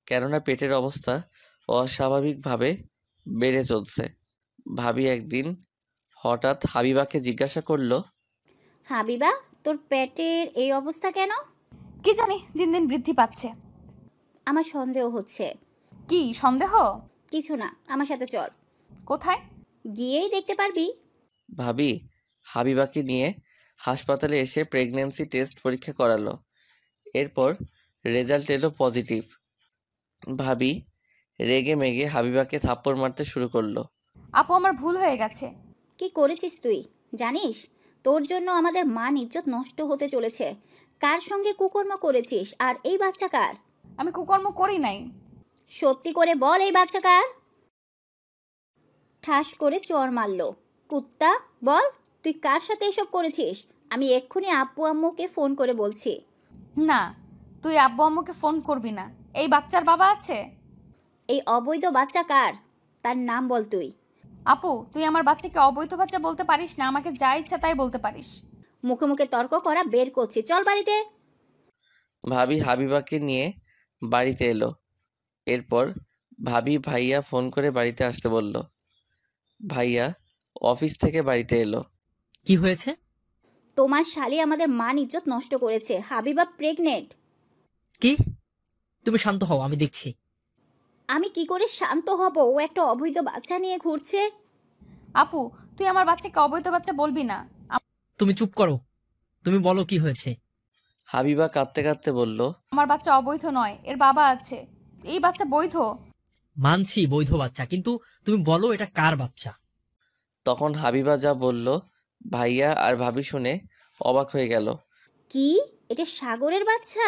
কেননা পেটের অবস্থা অস্বাভাবিকভাবে বেড়ে চলছে। ভাবি একদিন হঠাৎ হাবিবাকে জিজ্ঞাসা করলো, হাবিবা, তোর পেটের এই অবস্থা কেন? কি জানি, দিন দিন বৃদ্ধি পাচ্ছে। আমার সন্দেহ হচ্ছে। কি সন্দেহ? কিছু না, আমার সাথে চল। কোথায়? গিয়েই দেখতে পারবি। ভাবি হাবিবাকে নিয়ে হাসপাতালে এসে প্রেগন্যান্সি টেস্ট পরীক্ষা করালো। এরপর রেজাল্ট এলো পজিটিভ। ভাবি রেগে মেগে হাবিবাকে থাপ্পড় মারতে শুরু করলো। আপু, আমার ভুল হয়ে গেছে। কি করেছিস তুই জানিস? তোর জন্য আমাদের মান ইজ্জত নষ্ট হতে চলেছে। কার সঙ্গে কুকর্ম করেছিস? আর এই বাচ্চা কার? আমি কুকর্ম করি নাই। সত্যি করে বল, এই বাচ্চা কার? ঠাস করে চর মারলো। কুত্তা, বল তুই কার সাথে এসব করেছিস? আমি এক্ষুনি আব্বু আম্মুকে ফোন করে বলছি। না, তুই আব্বু আম্মুকে ফোন করবি না। এই বাচ্চার বাবা আছে। এই অবৈধ বাচ্চা কার? তার নাম বল তুই। আপু, তুই আমার বাচ্চাকে অবৈধ বাচ্চা বলতে পারিস না। আমাকে যা ইচ্ছা তাই বলতে পারিস। মুখে মুখে তর্ক করা বের করছি, চল বাড়িতে। ভাবি হাবিবাকে নিয়ে বাড়িতে এলো। এরপর ভাবি ভাইয়া ফোন করে বাড়িতে আসতে বলল। ভাইয়া অফিস থেকে বাড়িতে এলো। কি হয়েছে? তোমার শালি আমাদের মান ইজ্জত নষ্ট করেছে। হাবিবা প্রেগনেন্ট। কি? তুমি শান্ত হও, আমি দেখছি। আমি কি করে শান্ত হব? ও একটা অবৈধ বাচ্চা নিয়ে ঘুরছে। আপু, তুই আমার বাচ্চাকে অবৈধ বাচ্চা বলবি না। তুমি চুপ করো। তুমি বলো কি হয়েছে। হাবিবা কাঁদতে কাঁদতে বলল, আমার বাচ্চা অবৈধ নয়, এর বাবা আছে। এই বাচ্চা বৈধ। মানছি বৈধ বাচ্চা, কিন্তু তুমি বলো এটা কার বাচ্চা। তখন হাবিবা যা বলল ভাইয়া আর ভাবি শুনে অবাক হয়ে গেল। কি? এটা সাগরের বাচ্চা?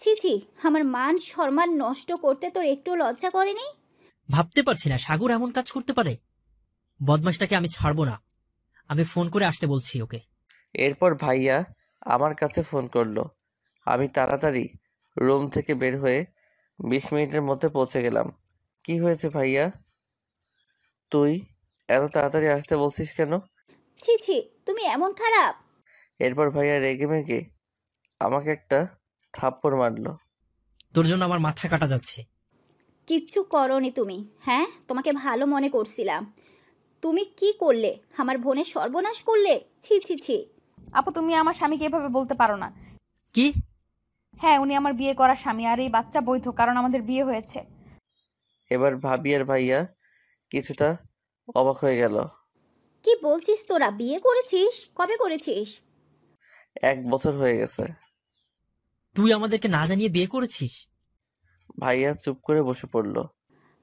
ছি ছি, আমার মান সম্মান নষ্ট করতে তোর একটু লজ্জা করেনি? ভাবতে পারছি না সাগর এমন কাজ করতে পারে। বদমাশটাকে আমি ছাড়বো না। আমি ফোন করে আসতে বলছি ওকে। এরপর ভাইয়া আমার কাছে ফোন করলো। আমি তাড়াতাড়ি রুম থেকে বের হয়ে 20 মিনিটের মধ্যে পৌঁছে গেলাম। কি হয়েছে ভাইয়া? তুই এত তাড়াতাড়ি আসতে বলছিস কেন? ছি ছি, তুমি এমন খারাপ? এরপর ভাইয়া রেগে মেগে আমাকে একটা থাপ্পড় মারলো। তোর জন্য আমার মাথা কাটা যাচ্ছে। কিচ্ছু করনি তুমি। হ্যাঁ, তোমাকে ভালো মনে করছিলাম। তুমি কি করলে? আমার বোনের সর্বনাশ করলে। ছি ছি ছি। আপু, তুমি আমার স্বামীকে এভাবে বলতে পারো না। কি? হ্যাঁ, উনি আমার বিয়ে করা স্বামী, আর এই বাচ্চা বৈধ, কারণ আমাদের বিয়ে হয়েছে। এবার ভাবি আর ভাইয়া কিছুটা অবাক হয়ে গেল। কি বলছিস তোরা? বিয়ে করেছিস? কবে করেছিস? 1 বছর হয়ে গেছে। তুই আমাদেরকে না জানিয়ে বিয়ে করেছিস? ভাইয়া চুপ করে বসে পড়ল।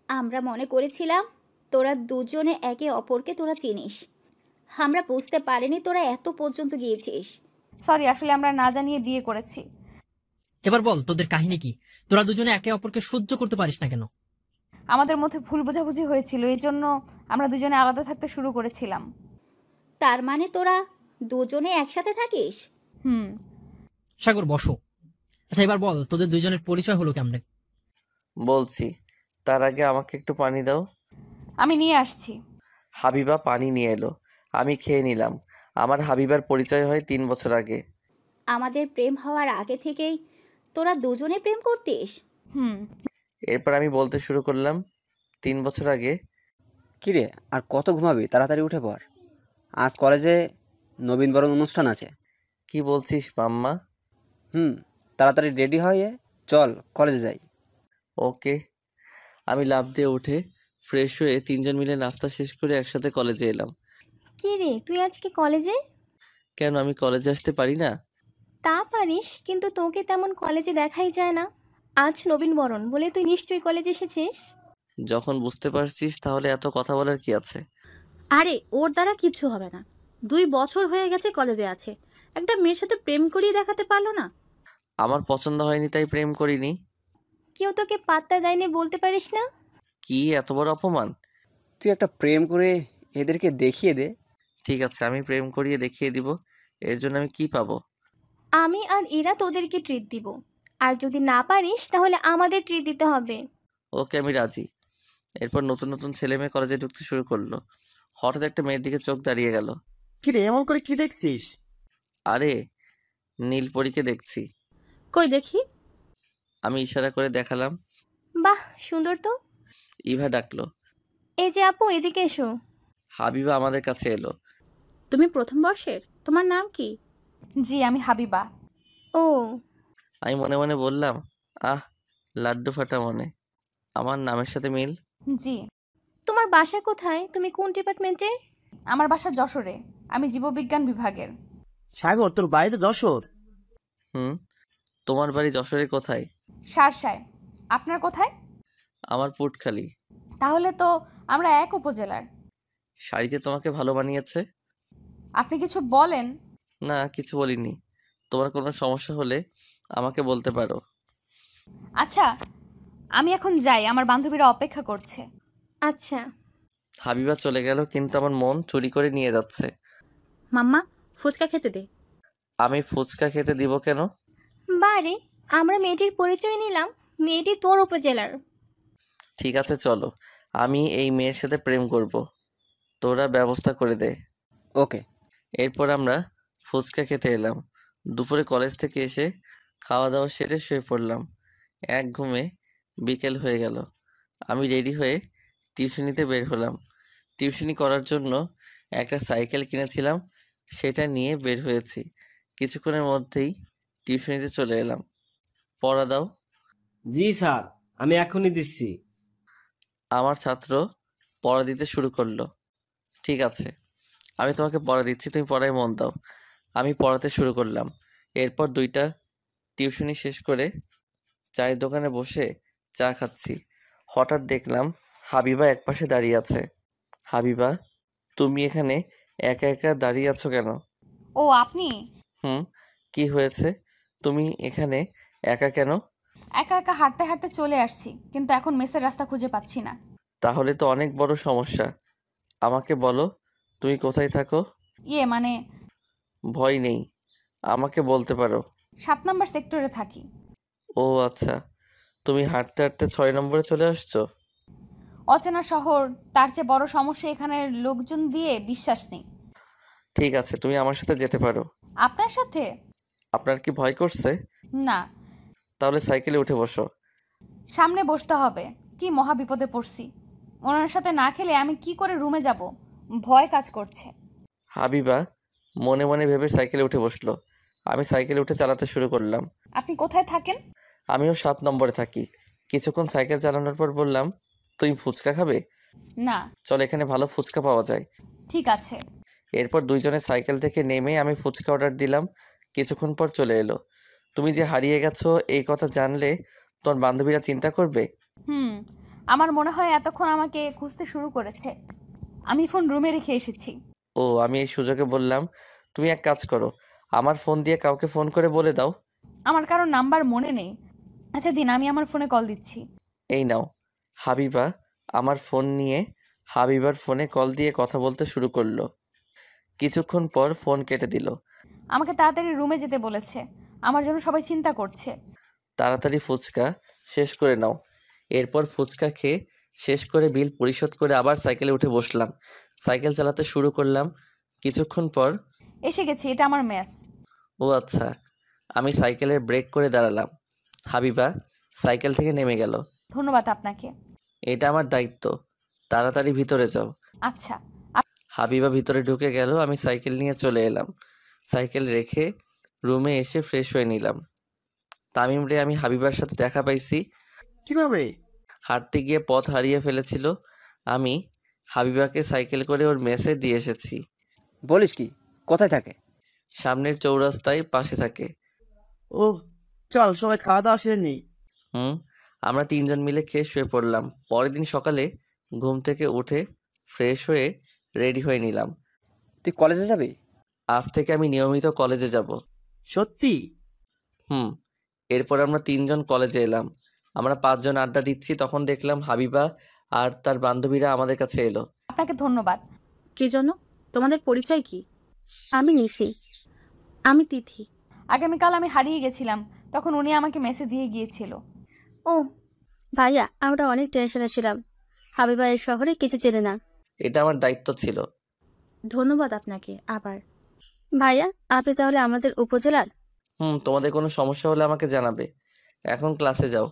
আমরা মনে করেছিলাম তোরা দুজনে একে অপরকে তোরা চিনিস। আমরা বুঝতে পারিনি তোরা এত পর্যন্ত গিয়েছিস। সরি, আসলে আমরা না জানিয়ে বিয়ে করেছি। এবার বল তোদের কাহিনী কি? তোরা দুজনে একে অপরকে সহ্য করতে পারিস না কেন? আমাদের মধ্যে ভুল বোঝাবুঝি হয়েছিল, এই জন্য আমরা দুজনে আলাদা থাকতে শুরু করেছিলাম। তার মানে তোরা দুজনে একসাথে থাকিস? হুম। সাগর বসো। আচ্ছা এবার বল তোদের দুজনের পরিচয় হলো কেমনে? বলছি, তার আগে আমাকে একটু পানি দাও। আমি নিয়ে আসছি। হাবিবা পানি নিয়ে এলো। আমি খেয়ে নিলাম। আমার হাবিবার পরিচয় হয় 3 বছর আগে। আমাদের প্রেম হওয়ার আগে থেকেই তোরা দুজনে প্রেম করতিস? হুম। এরপর আমি বলতে শুরু করলাম, 3 বছর আগে। কিরে, আর কত ঘুমাবি? তাড়াতাড়ি উঠে পড়। আজ কলেজে নবীনবরণ অনুষ্ঠান আছে। কি বলছিস মাম্মা? তাড়াতাড়ি রেডি হয়ে চল কলেজে যাই। ওকে। আমি লাফ দিয়ে উঠে ফ্রেশ হয়ে তিনজন মিলে নাস্তা শেষ করে একসাথে কলেজে এলাম। কি রে, তুই আজকে কলেজে? কেন, আমি কলেজে আসতে পারি না? তা পারিস, কিন্তু তোকে তেমন কলেজে দেখাই যায় না। আজ নবীনবরণ বলে তুই নিশ্চয়ই কলেজে এসেছিস। যখন বুঝতে পারছিস তাহলে এত কথা বলার কি আছে? আরে ওর দ্বারা কিচ্ছু হবে না। 2 বছর হয়ে গেছে কলেজে আছে, একটা মেয়ের সাথে প্রেম করিয়ে দেখাতে পারলো না। আমার পছন্দ হয়নি তাই প্রেম করিনি। কেউ তোকে পাত্তা দেয়নি বলতে পারিস না? কি এত বড় অপমান? তুই একটা প্রেম করে এদেরকে দেখিয়ে দে। ঠিক আছে, আমি প্রেম করিয়ে দেখিয়ে দিব। এর জন্য আমি কি পাবো? আমি আর এরা তোদেরকে ট্রিট দিব, আর যদি না পারিস তাহলে আমাদের ট্রিট দিতে হবে। ওকে, আমি রাজি। এরপর নতুন নতুন ছেলে মেয়ে কলেজে ঢুকতে শুরু করলো। হঠাৎ একটা মেয়ের দিকে চোখ দাঁড়িয়ে গেল। কি রে, এমন করে কি দেখছিস? আরে, নীলপরীকে দেখছি। কই দেখি। আমি ইশারা করে দেখালাম। বাহ, সুন্দর তো। ইভা ডাকলো। এই যে আপু, এদিকে এসো। হাবিবা আমাদের কাছে এলো। তুমি প্রথম বর্ষের, তোমার নাম কি? জি, আমি হাবিবা। ও, আমি মনে মনে বললাম, আহ, লাড্ডু ফাটা মনে। আমার নামের সাথে মিল। জি। তোমার বাসা কোথায়? তুমি কোন ডিপার্টমেন্টে? আমার বাসা যশোরে, আমি জীববিজ্ঞান বিভাগের। সাগর, তোর বাড়ি তো যশোর। হুম, তোমার বাড়ি যশোরে কোথায়? সারসায়। আপনার কোথায়? আমার পুটখালি। তাহলে তো আমরা এক উপজেলার। শাড়িতে তোমাকে ভালো মানিয়েছে। আপনি কিছু বলেন? না, কিছু বলিনি। তোমার কোনো সমস্যা হলে আমাকে বলতে পারো। আচ্ছা, আমি এখন যাই, আমার বান্ধবীরা অপেক্ষা করছে। আচ্ছা। হাবিবা চলে গেল, কিন্তু আমার মন চুরি করে নিয়ে যাচ্ছে। মাম্মা, ফুচকা খেতে দে। আমি ফুচকা খেতে দিব কেন? বারে, আমরা মেয়েটির পরিচয় নিলাম, মেয়েটি তোর উপজেলার। ঠিক আছে, চলো। আমি এই মেয়ের সাথে প্রেম করব। তোরা ব্যবস্থা করে দে। ওকে। এরপর আমরা ফুচকা খেতে এলাম। দুপুরে কলেজ থেকে এসে খাওয়া দাওয়া সেরে শুয়ে পড়লাম। এক ঘুমে বিকেল হয়ে গেল। আমি রেডি হয়ে টিউশনিতে বের হলাম। টিউশনি করার জন্য একটা সাইকেল কিনেছিলাম, সেটা নিয়ে বের হয়েছি। কিছুক্ষণের মধ্যেই টিউশনিতে চলে এলাম। পড়া দাও। জি স্যার, আমি এখনই দিচ্ছি। আমার ছাত্র পড়া দিতে শুরু করলো। ঠিক আছে, আমি তোমাকে পড়া দিচ্ছি, তুমি পড়ায় মন দাও। আমি পড়াতে শুরু করলাম। এরপর 2টা টিউশনি শেষ করে চায়ের দোকানে বসে চা খাচ্ছি। হঠাৎ দেখলাম হাবিবা একপাশে দাঁড়িয়ে আছে। হাবিবা, তুমি এখানে একা একা দাঁড়িয়ে আছো কেন? ও, আপনি? হুম, কি হয়েছে? তুমি এখানে একা কেন? একা একা হাঁটতে হাঁটতে চলে আসছি, কিন্তু এখন মেসের রাস্তা খুঁজে পাচ্ছি না। তাহলে তো অনেক বড় সমস্যা। আমাকে বলো, তুমি কোথায় থাকো? মানে ভয় নেই, আমাকে বলতে পারো। 7 নম্বর সেক্টরে থাকি। ও আচ্ছা, তুমি হাঁটতে হাঁটতে 6 নম্বরে চলে আসছো? অচেনা শহর, তার চেয়ে বড় সমস্যা এখানের লোকজন দিয়ে বিশ্বাস নেই। ঠিক আছে, তুমি আমার সাথে যেতে পারো। আপনার সাথে? আপনার কি ভয় করছে? না। তাহলে সাইকেলে উঠে বসো। সামনে বসতে হবে। কি মহা বিপদে পড়ছি। ওনার সাথে না খেলে আমি কি করে রুমে যাব? ভয় কাজ করছে। হাবিবা মনে মনে ভেবে সাইকেলে উঠে বসলো। আমি সাইকেলে উঠে চালাতে শুরু করলাম। আপনি কোথায় থাকেন? আমিও 7 নম্বরে থাকি। কিছুক্ষণ সাইকেল চালানোর পর বললাম, তুমি ফুচকা খাবে? না। চল, এখানে ভালো ফুচকা পাওয়া যায়। ঠিক আছে। এরপর দুইজনে সাইকেল থেকে নেমে আমি ফুচকা অর্ডার দিলাম। কিছুক্ষণ পর চলে এলো। তুমি যে হারিয়ে গেছো এই কথা জানলে তোমার বান্ধবীরা চিন্তা করবে। আমার মনে হয় এতক্ষণ আমাকে খুঁজতে শুরু করেছে। আমি ফোন রুমে রেখে এসেছি। ও, আমি এই সুযোগে বললাম, তুমি এক কাজ করো, আমার ফোন দিয়ে কাউকে ফোন করে বলে দাও। আমার কারোর নাম্বার মনে নেই। আচ্ছা দিন, আমি আমার ফোনে কল দিচ্ছি। এই নাও। হাবিবা আমার ফোন নিয়ে হাবিবার ফোনে কল দিয়ে কথা বলতে শুরু করলো। কিছুক্ষণ পর ফোন কেটে দিল। আমাকে তাড়াতাড়ি রুমে যেতে বলেছে। আমার জন্য সবাই চিন্তা করছে। তাড়াতাড়ি ফুচকা শেষ করে নাও। এরপর ফুচকা খেয়ে শেষ করে বিল পরিশোধ করে আবার সাইকেলে উঠে বসলাম। সাইকেল চালাতে শুরু করলাম। কিছুক্ষণ পর এসে গেছি, এটা আমার মেস। ও আচ্ছা। আমি সাইকেলের ব্রেক করে দাঁড়ালাম। হাবিবা সাইকেল থেকে নেমে গেল। ধন্যবাদ আপনাকে। এটা আমার দায়িত্ব, তাড়াতাড়ি ভিতরে যাও। আচ্ছা। হাবিবা ভিতরে ঢুকে গেল। আমি সাইকেল নিয়ে চলে এলাম। সাইকেল রেখে রুমে এসে ফ্রেশ হয়ে নিলাম। তামিম রে, আমি হাবিবার সাথে দেখা পাইছি। কিভাবে? হাঁটতে গিয়ে পথ হারিয়ে ফেলেছিল। আমি হাবিবাকে সাইকেল করে ওর মেসে দিয়ে এসেছি। বলিস কি? কোথায় থাকে? সামনের চৌরাস্তায় পাশে থাকে। ও চল সবাই খাওয়া দাওয়া সেরে নেই। আমরা 3 জন মিলে খেয়ে শুয়ে পড়লাম। পরের দিন সকালে ঘুম থেকে উঠে ফ্রেশ হয়ে রেডি হয়ে নিলাম। তুই কলেজে যাবি? আজ থেকে আমি নিয়মিত কলেজে যাব। সত্যি? এরপর আমরা 3 জন কলেজে এলাম। আমরা 5 জন আড্ডা দিচ্ছি, তখন দেখলাম হাবিবা আর তার বান্ধবীরা আমাদের কাছে এলো। আপনাকে ধন্যবাদ। কি জন্য? তোমাদের পরিচয় কি? আমি নিশি। আমি তিথি। আগামীকাল আমি হারিয়ে গেছিলাম, তখন উনি আমাকে মেসেজ দিয়ে গিয়েছিল। ও ভাইয়া, আমরা অনেক টেনশনে ছিলাম। হাবিবা এই শহরে কিছু চেনে না। এটা আমার দায়িত্ব ছিল। ধন্যবাদ আপনাকে আবার। ভাইয়া, আপনি তাহলে আমাদের উপজেলার? তোমাদের কোনো সমস্যা হলে আমাকে জানাবে। এখন ক্লাসে যাও।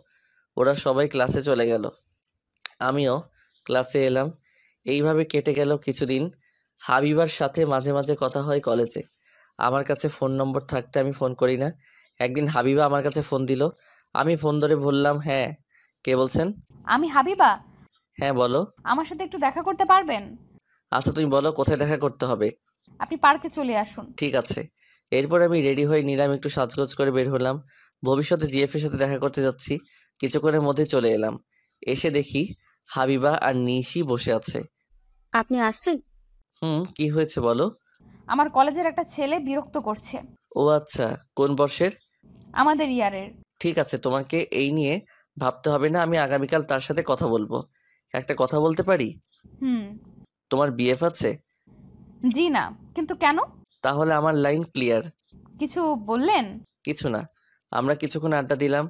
ওরা সবাই ক্লাসে চলে গেল, আমিও ক্লাসে এলাম। এইভাবে কেটে গেল কিছুদিন। হাবিবার সাথে মাঝে মাঝে কথা হয় কলেজে। আমার কাছে ফোন নম্বর থাকতে আমি ফোন করি না। একদিন হাবিবা আমার কাছে ফোন দিল। আমি ফোন ধরে বললাম, হ্যাঁ, কে বলছেন? আমি হাবিবা। হ্যাঁ বলো। আমার সাথে একটু দেখা করতে পারবেন? আচ্ছা তুমি বলো কোথায় দেখা করতে হবে। আপনি পার্কে চলে আসুন। ঠিক আছে। এরপর আমি রেডি হয়ে নিলাম, একটু সাজগোজ করে বের হলাম। ভবিষ্যতে জিএফের সাথে দেখা করতে যাচ্ছি। কিছুক্ষণের মধ্যে চলে এলাম। এসে দেখি হাবিবা আর নিশি বসে আছে। আপনি আসছেন? কি হয়েছে বলো। আমার কলেজের একটা ছেলে বিরক্ত করছে। ও আচ্ছা, কোন বর্ষের? আমাদের ইয়ারের। ঠিক আছে, তোমাকে এই নিয়ে ভাবতে হবে না। আমি আগামীকাল তার সাথে কথা বলবো। একটা কথা বলতে পারি? তোমার বিএফ আছে? জি না, কিন্তু কেন? তাহলে আমার লাইন ক্লিয়ার। কিছু বললেন? কিছু না। আমরা কিছুক্ষণ আড্ডা দিলাম।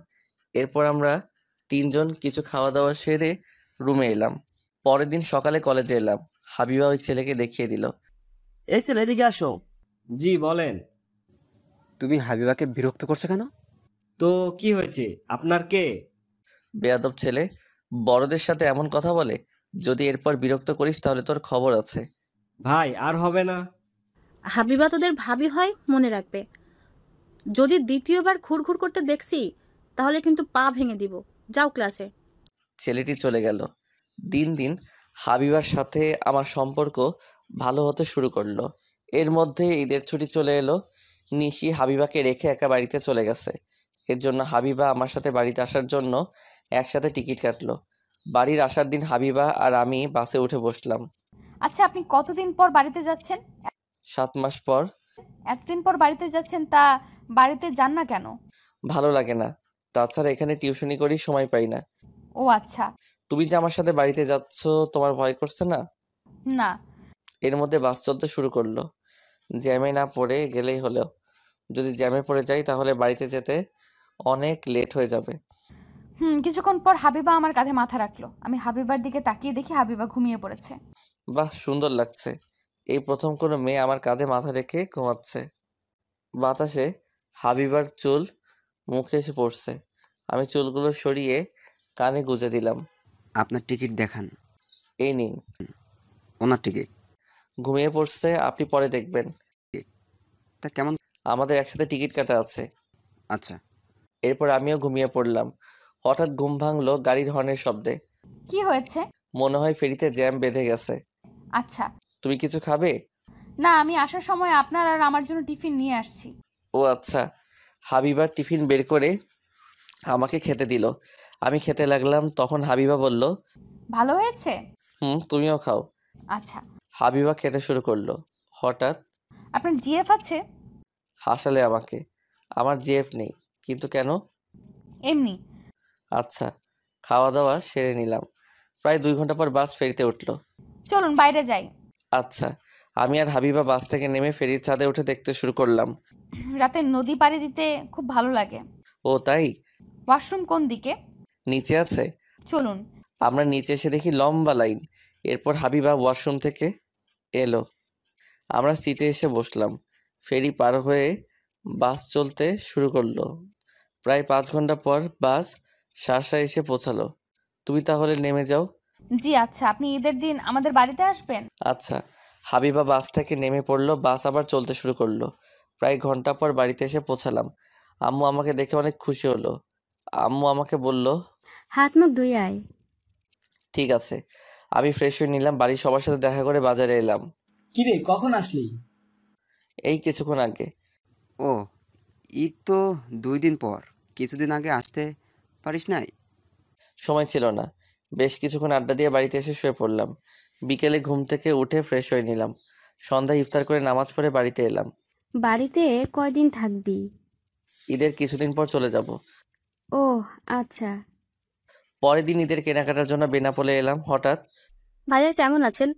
এরপর আমরা 3 জন কিছু খাওয়া দাওয়া সেরে রুমে এলাম। পরের দিন সকালে কলেজে এলাম। হাবিবা ওই ছেলেকে দেখিয়ে দিল। এই ছেলে, এদিকে আসো। জি বলেন। তুমি হাবিবাকে বিরক্ত করছো কেন? তো কি হয়েছে? আপনার কে? বেয়াদব ছেলে, বড়দের সাথে এমন কথা বলে। যদি এরপর বিরক্ত করিস তাহলে তোর খবর আছে। ভাই আর হবে না। হাবিবা তোদের ভাবি হয়, মনে রাখবে। যদি দ্বিতীয়বার খুরখুর করতে দেখছি তাহলে কিন্তু পা ভেঙে দিব। যাও ক্লাসে। ছেলেটি চলে গেল। দিন দিন হাবিবার সাথে আমার সম্পর্ক ভালো হতে শুরু করলো। এর মধ্যে ঈদের ছুটি চলে এলো। নিশি হাবিবাকে রেখে একা বাড়িতে চলে গেছে। এর জন্য হাবিবা আমার সাথে বাড়িতে আসার জন্য একসাথে টিকিট কাটলো। বাড়ির আসার দিন হাবিবা আর আমি বাসে উঠে বসলাম। আচ্ছা, আপনি কতদিন পর বাড়িতে যাচ্ছেন? 7 মাস পর। এতদিন পর বাড়িতে যাচ্ছেন, তা বাড়িতে যান না কেন? ভালো লাগে না। তাছাড়া এখানে টিউশনি করি, সময় পাই না। ও আচ্ছা। তুমি যে আমার সাথে বাড়িতে যাচ্ছ, তোমার ভয় করছে না? না। এর মধ্যে বাস চলতে শুরু করলো। জ্যামে না পড়ে গেলেই হলো। যদি জ্যামে পড়ে যাই তাহলে বাড়িতে যেতে অনেক লেট হয়ে যাবে। কিছুক্ষণ পর হাবিবা আমার কাঁধে মাথা রাখলো। আমি হাবিবার দিকে তাকিয়ে দেখি হাবিবা ঘুমিয়ে পড়েছে। বাহ, সুন্দর লাগছে। এই প্রথম কোনো মেয়ে আমার কাঁধে মাথা রেখে ঘুমাচ্ছে। বাতাসে হাবিবার চুল মুখে এসে পড়ছে। আমি চুলগুলো সরিয়ে কানে গুজে দিলাম। আপনার টিকিট দেখান। এই নিন। ওনার টিকিট। ঘুমিয়ে পড়ছে, আপনি পরে দেখবেন। তা কেমন? আমাদের একসাথে টিকিট কাটা আছে। আচ্ছা। এরপর আমিও ঘুমিয়ে পড়লাম। হঠাৎ ঘুম ভাঙলো গাড়ির হর্নের শব্দে। কি হয়েছে? মনে হয় ফেরিতে জ্যাম বেঁধে গেছে। আচ্ছা। তুমি কিছু খাবে? না, আমি আসার সময় আপনার আর আমার জন্য টিফিন নিয়ে আসছি। ও আচ্ছা। হাবিবা টিফিন বের করে আমাকে খেতে দিল। আমি খেতে লাগলাম। তখন হাবিবা বলল, ভালো হয়েছে। তুমিও খাও। আচ্ছা। হাবিবা খেতে শুরু করলো। হঠাৎ, আপনার জিএফ আছে? হাসালে আমাকে। আমার জিএফ নেই। কিন্তু কেন? এমনি। আচ্ছা। খাওয়া দাওয়া সেরে নিলাম। প্রায় 2 ঘন্টা পর বাস ফেরিতে উঠলো। চলুন বাইরে যাই। আচ্ছা। আমি আর হাবিবা বাস থেকে নেমে ফেরির ছাদে উঠে দেখতে শুরু করলাম। রাতে নদী পাড়ি দিতে খুব ভালো লাগে। ও তাই? ওয়াশরুম কোন দিকে? নিচে আছে। চলুন। আমরা নিচে এসে দেখি লম্বা লাইন। এরপর হাবিবা ওয়াশরুম থেকে এলো। আমরা সিটে এসে বসলাম। ফেরি পার হয়ে বাস চলতে শুরু করলো। প্রায় 5 ঘন্টা পর বাস শার্শা এসে পৌঁছালো। তুমি তাহলে নেমে যাও। জি আচ্ছা। আপনি ঈদের দিন আমাদের বাড়িতে আসবেন? আচ্ছা। হাবিবা বাস থেকে নেমে পড়লো। বাস আবার চলতে শুরু করলো। প্রায় ঘন্টা পর বাড়িতে এসে পৌঁছালাম। আম্মু আমাকে দেখে অনেক খুশি হলো। আম্মু আমাকে বলল, হাত মুখ ধুয়ে আয়। ঠিক আছে। আমি ফ্রেশ হয়ে নিলাম, বাড়ির সবার সাথে দেখা করে বাজারে এলাম। কিরে কখন আসলি? এই কিছুক্ষণ আগে। ও, ঈদ তো 2 দিন পর, কিছুদিন আগে আসতে পারিস নাই? সময় ছিল না। বেশ কিছুক্ষণ আড্ডা দিয়ে বাড়িতে এসে শুয়ে পড়লাম। বিকেলে ঘুম থেকে উঠে ফ্রেশ হয়ে নিলাম। সন্ধ্যায় ইফতার করে নামাজ পড়ে বাড়িতে এলাম। বাড়িতে কয়দিন থাকবি? ঈদের কিছুদিন পর চলে যাব। ও আচ্ছা। পরের দিন ঈদের কেনাকাটার জন্য বেনাপোলে এলাম। হঠাৎ ভাইয়া কেমন আছেন?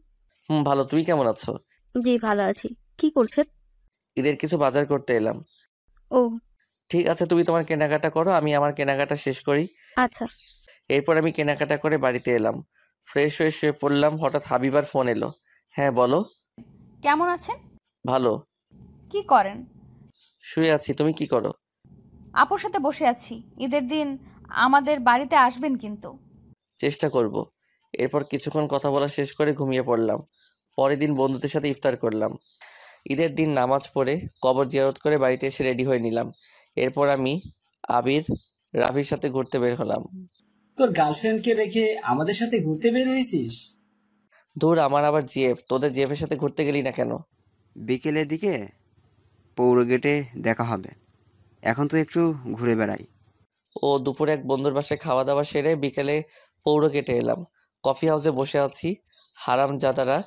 ভালো, তুই কেমন আছো? জি ভালো আছি। কি করছেন? ঈদের কিছু বাজার করতে এলাম। ও ঠিক আছে, তুমি তোমার কেনাকাটা করো, আমি আমার কেনাকাটা শেষ করি। আচ্ছা। এরপর আমি কেনাকাটা করে বাড়িতে এলাম। ফ্রেশ হয়ে শুয়ে পড়লাম। হঠাৎ হাবিবার ফোন এলো। হ্যাঁ বলো। কেমন আছেন? ভালো। কি করেন? শুয়ে আছি, তুমি কি করো? আপুর সাথে বসে আছি। ঈদের দিন আমাদের বাড়িতে আসবেন কিন্তু। চেষ্টা করব। এরপর কিছুক্ষণ কথা বলা শেষ করে ঘুমিয়ে পড়লাম। পরের দিন বন্ধুদের সাথে ইফতার করলাম। ঈদের দিন নামাজ পড়ে কবর জিয়ারত করে বাড়িতে এসে রেডি হয়ে নিলাম। এরপর আমি আবির, রাফির সাথে ঘুরতে বের হলাম। তোর গার্লফ্রেন্ডকে রেখে আমাদের সাথে ঘুরতে বের হয়েছিস? ধুর, আমার আবার জিএফ, তোদের জিএফের সাথে ঘুরতে গেলি না কেন? বিকেলের দিকে পৌর গেটে দেখা হবে, এখন তো একটু ঘুরে বেড়াই। ও, দুপুরে এক বন্ধুর বাসায় খাওয়া দাওয়া সেরে বিকেলে পৌর গেটে এলাম। কফি হাউসে বসে আছি। হারামজাদারা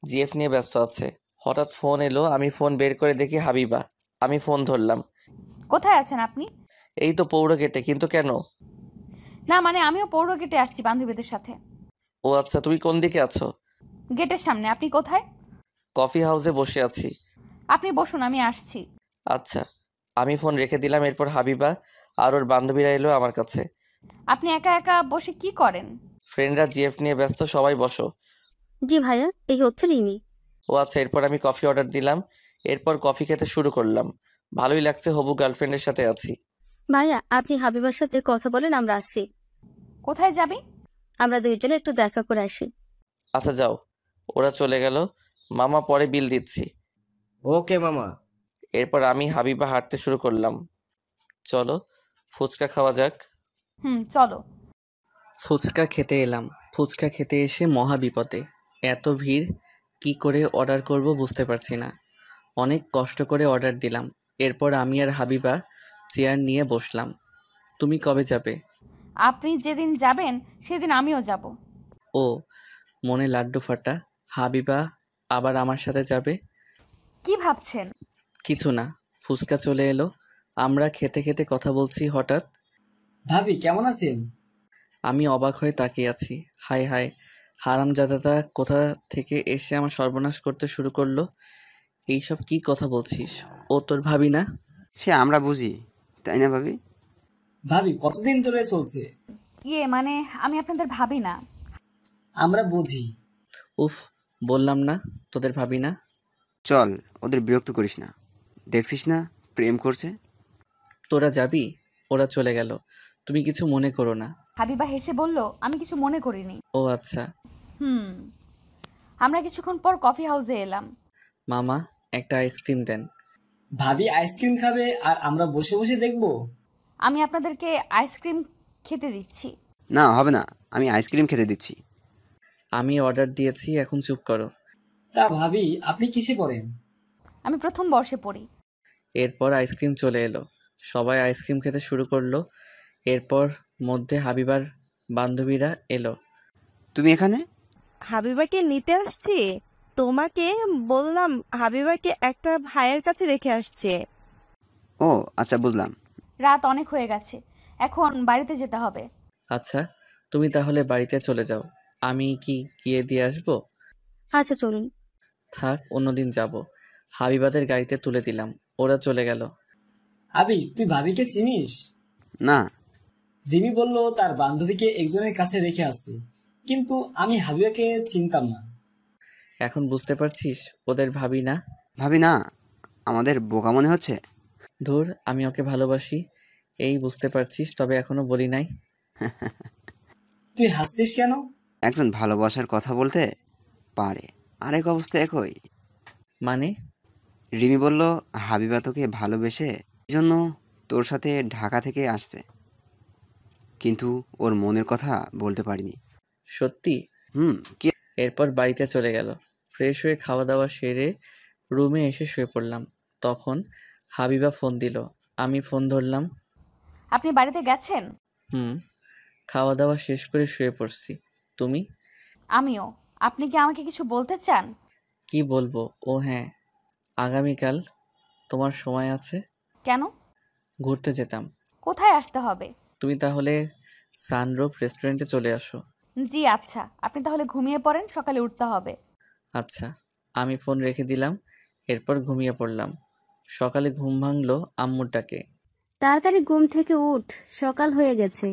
জিএফ নিয়ে ব্যস্ত আছে। হঠাৎ ফোন এলো। আমি ফোন বের করে দেখি হাবিবা। আমি ফোন ধরলাম। কোথায় আছেন আপনি? এই তো পৌর গেটে। কিন্তু কেন? না মানে আমিও পৌর গেটে আসছি বান্ধবীদের সাথে। ও আচ্ছা, তুমি কোন দিকে আছো? গেটের সামনে। আপনি কোথায়? কফি হাউসে বসে আছি। আপনি বসুন, আমি আসছি। আচ্ছা। আমি ফোন রেখে দিলাম। এরপর হাবিবা আর ওর বান্ধবীরা এলো আমার কাছে। আপনি একা একা বসে কি করেন? ফ্রেন্ডরা জিএফ নিয়ে ব্যস্ত, সবাই বসো। জি ভাইয়া, এই হচ্ছে রিমি। ও আচ্ছা। এরপর আমি কফি অর্ডার দিলাম। এরপর কফি খেতে শুরু করলাম। ভালোই লাগছে, হবু গার্লফ্রেন্ডের সাথে আছি। ভাইয়া আপনি হাবিবার সাথে কথা বলেন, আমরা আসছি। কোথায় যাবি? আমরা দুইজনে একটু দেখা করে আসি। আচ্ছা যাও। ওরা চলে গেল। মামা পরে বিল দিচ্ছি। ওকে মামা। এরপর আমি হাবিবা হাঁটতে শুরু করলাম। চলো ফুচকা খাওয়া যাক। চলো। ফুচকা খেতে এলাম। ফুচকা খেতে এসে মহা বিপদে। এত ভিড়, কি করে অর্ডার করব বুঝতে পারছি না। অনেক কষ্ট করে অর্ডার দিলাম। এরপর আমি আর হাবিবা চেয়ার নিয়ে বসলাম। তুমি কবে যাবে? আপনি যেদিন যাবেন সেদিন আমিও যাব। ও, মনে লাড্ডু ফাটা। হাবিবা আবার আমার সাথে যাবে? কি ভাবছেন? কিছু না। ফুচকা চলে এলো। আমরা খেতে খেতে কথা বলছি। হঠাৎ ভাবি কেমন আছেন? আমি অবাক হয়ে তাকিয়ে আছি। হায় হায়, হারামজাদাটা কোথা থেকে এসে আমার সর্বনাশ করতে শুরু করলো। এইসব কি কথা বলছিস? ও তোর ভাবি না? সে আমরা বুঝি, তাই না ভাবি? ভাবি কতদিন ধরে চলছে? মানে আমি আপনাদের ভাবি না। আমরা বুঝি। উফ, বললাম না তোদের ভাবি না। চল, ওদের বিরক্ত করিস না। দেখছিস না প্রেম করছে। তোরা যাবি? ওরা চলে গেল, তুমি কিছু মনে করো না। হাবিবা হেসে বলল, আমি কিছু মনে করিনি। ও আচ্ছা। আমরা কিছুক্ষণ পর কফি হাউসে এলাম। মামা একটা আইসক্রিম দেন। ভাবি আইসক্রিম খাবে আর আমরা বসে বসে দেখবো? আমি আপনাদেরকে আইসক্রিম খেতে দিচ্ছি। না হবে না, আমি আইসক্রিম খেতে দিচ্ছি। আমি অর্ডার দিয়েছি, এখন চুপ করো। তা ভাবি আপনি কিসে পড়েন? আমি প্রথম বর্ষে পড়ি। এরপর আইসক্রিম চলে এলো। সবাই আইসক্রিম খেতে শুরু করলো। এরপর মধ্যে হাবিবার বান্ধবীরা এলো। তুমি এখানে? হাবিবাকে নিতে আসছি। তোমাকে বললাম হাবিবাকে একটা ভাইয়ের কাছে রেখে আসছে। ও আচ্ছা, বুঝলাম। রাত অনেক হয়ে গেছে, এখন বাড়িতে যেতে হবে। আচ্ছা, তুমি তাহলে বাড়িতে চলে যাও। আমি কি গিয়ে দিয়ে আসবো? আচ্ছা চলুন। থাক, অন্যদিন যাব। হাবিবাদের গাড়িতে তুলে দিলাম। ওরা চলে গেল। আবি তুই ভাবিকে চিনিস? না। রিমি বলল তার বান্ধবীকে একজনের কাছে রেখে আসতে, কিন্তু আমি হাবিবাকে চিনতাম না। এখন বুঝতে পারছিস ওদের ভাবি না? ভাবি না? আমাদের বোকা মনে হচ্ছে? ধুর, আমি ওকে ভালোবাসি, এই বুঝতে পারছিস, তবে এখনো বলি নাই। তুই হাসছিস কেন? একজন ভালোবাসার কথা বলতে পারে, আরেক অবস্থা একই। মানে? রিমি বলল হাবিবা তোকে ভালোবেসে এজন্য তোর সাথে ঢাকা থেকে আসছে, কিন্তু ওর মনের কথা বলতে পারিনি। সত্যি? কি এরপর বাড়িতে চলে গেল। ফ্রেশ হয়ে খাওয়া দাওয়া সেরে রুমে এসে শুয়ে পড়লাম। তখন হাবিবা ফোন দিল। আমি ফোন ধরলাম। আপনি বাড়িতে গেছেন? হুম, খাওয়া দাওয়া শেষ করে শুয়ে পড়ছি। তুমি? আমিও। আপনি কি আমাকে কিছু বলতে চান? কি বলবো? ও হ্যাঁ, আগামীকাল তোমার সময় আছে? কেন? ঘুরতে যেতাম। কোথায় আসতে হবে? তুমি তাহলে সানরুফ রেস্টুরেন্টে চলে আসো। জি আচ্ছা, আপনি তাহলে ঘুমিয়ে পড়েন, সকালে উঠতে হবে। আচ্ছা। আমি ফোন রেখে দিলাম। এরপর ঘুমিয়ে পড়লাম। সকালে ঘুম ভাঙলো আম্মুর ডাকে। তাড়াতাড়ি ঘুম থেকে উঠ, সকাল হয়ে গেছে।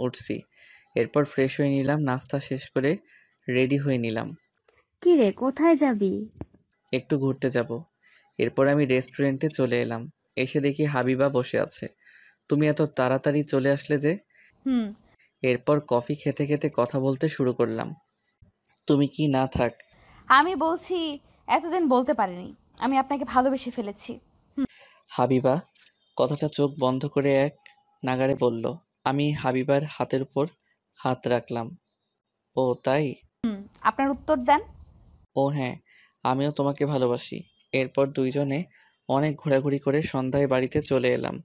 উঠছি। এরপর ফ্রেশ হয়ে নিলাম, নাস্তা শেষ করে রেডি হয়ে নিলাম। কি রে, কোথায় যাবি? একটু ঘুরতে যাব। এরপর আমি রেস্টুরেন্টে চলে এলাম। এসে দেখি হাবিবা বসে আছে। তুমি এত তাড়াতাড়ি চলে আসলে যে? হুম। এরপর কফি খেতে খেতে কথা বলতে শুরু করলাম। তুমি কি না থাক। আমি বলছি, এতদিন বলতে পারিনি, আমি আপনাকে ভালোবেসে ফেলেছি। হাবিবা কথাটা চোখ বন্ধ করে এক নাগাড়ে বলল। আমি হাবিবার হাতের উপর হাত রাখলাম। ও তাই? আপনার উত্তর দেন। ও হ্যাঁ, আমিও তোমাকে ভালোবাসি। এরপর দুইজনে অনেক ঘোরাঘুরি করে সন্ধ্যায় বাড়িতে চলে এলাম।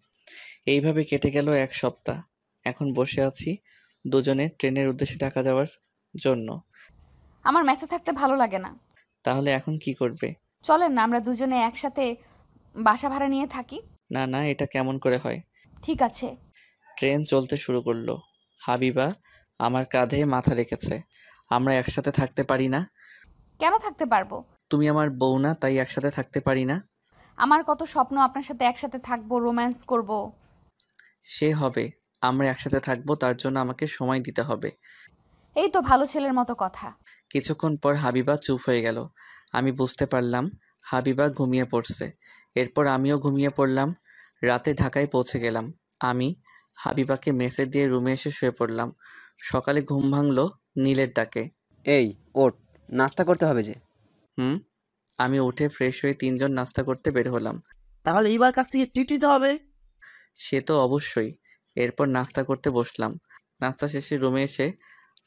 এইভাবে কেটে গেল 1 সপ্তাহ। এখন বসে আছি দুজনে ট্রেনের উদ্দেশ্যে ঢাকা যাওয়ার জন্য। আমার মেসে থাকতে ভালো লাগে না। তাহলে এখন কি করবে? চলেন না আমরা দুজনে একসাথে বাসা ভাড়া নিয়ে থাকি। না না, এটা কেমন করে হয়? ঠিক আছে। ট্রেন চলতে শুরু করলো। হাবিবা আমার কাঁধে মাথা রেখেছে। আমরা একসাথে থাকতে পারি না? কেন থাকতে পারবো? তুমি আমার বউ না, তাই একসাথে থাকতে পারি না? আমার কত স্বপ্ন আপনার সাথে একসাথে থাকবো, রোম্যান্স করব। সে হবে। আমরা একসাথে থাকবো, তার জন্য আমাকে সময় দিতে হবে। এই তো ভালো ছেলের মতো কথা। কিছুক্ষণ পর হাবিবা চুপ হয়ে গেল। আমি বুঝতে পারলাম হাবিবা ঘুমিয়ে পড়ছে। এরপর আমিও ঘুমিয়ে পড়লাম। রাতে ঢাকায় পৌঁছে গেলাম। আমি হাবিবাকে মেসেজ দিয়ে রুমে এসে শুয়ে পড়লাম। সকালে ঘুম ভাঙলো নীলের ডাকে। এই ওঠ, নাস্তা করতে হবে যে। আমি উঠে ফ্রেশ হয়ে 3 জন নাস্তা করতে বের হলাম। তাহলে এবার কাছ থেকে ট্রিট দিতে হবে। সে তো অবশ্যই। এরপর নাস্তা করতে বসলাম। নাস্তা শেষে রুমে এসে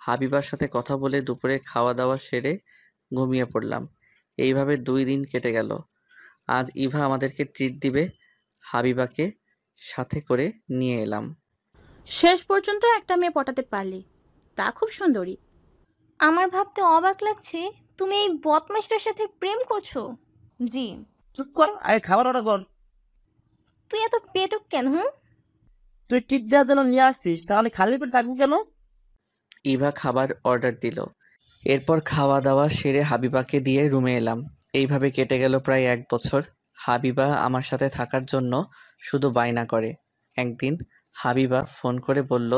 হাবিবার সাথে কথা বলে দুপুরে খাওয়া দাওয়া সেরে ঘুমিয়ে পড়লাম। এইভাবে 2 দিন কেটে গেল। আজ ইভা আমাদেরকে ট্রিট দিবে। হাবিবাকে সাথে করে নিয়ে এলাম। শেষ পর্যন্ত একটা মেয়ে পটাতে পারলি, তা খুব সুন্দরী। আমার ভাবতে অবাক লাগছে, তুমি এই বদমাইশটার সাথে প্রেম করছো। জি। চুপ কর, আগে খাবার অর্ডার কর। তুই এত পেটুক কেন? তুই ট্রিট দেওয়ার জন্য নিয়ে আসছিস, তাহলে খালি পেট থাকবো কেন? ইভা খাবার অর্ডার দিল। এরপর খাওয়া দাওয়া সেরে হাবিবাকে দিয়ে রুমে এলাম। এইভাবে কেটে গেল প্রায় 1 বছর। হাবিবা আমার সাথে থাকার জন্য শুধু বায়না করে। একদিন হাবিবা ফোন করে বলল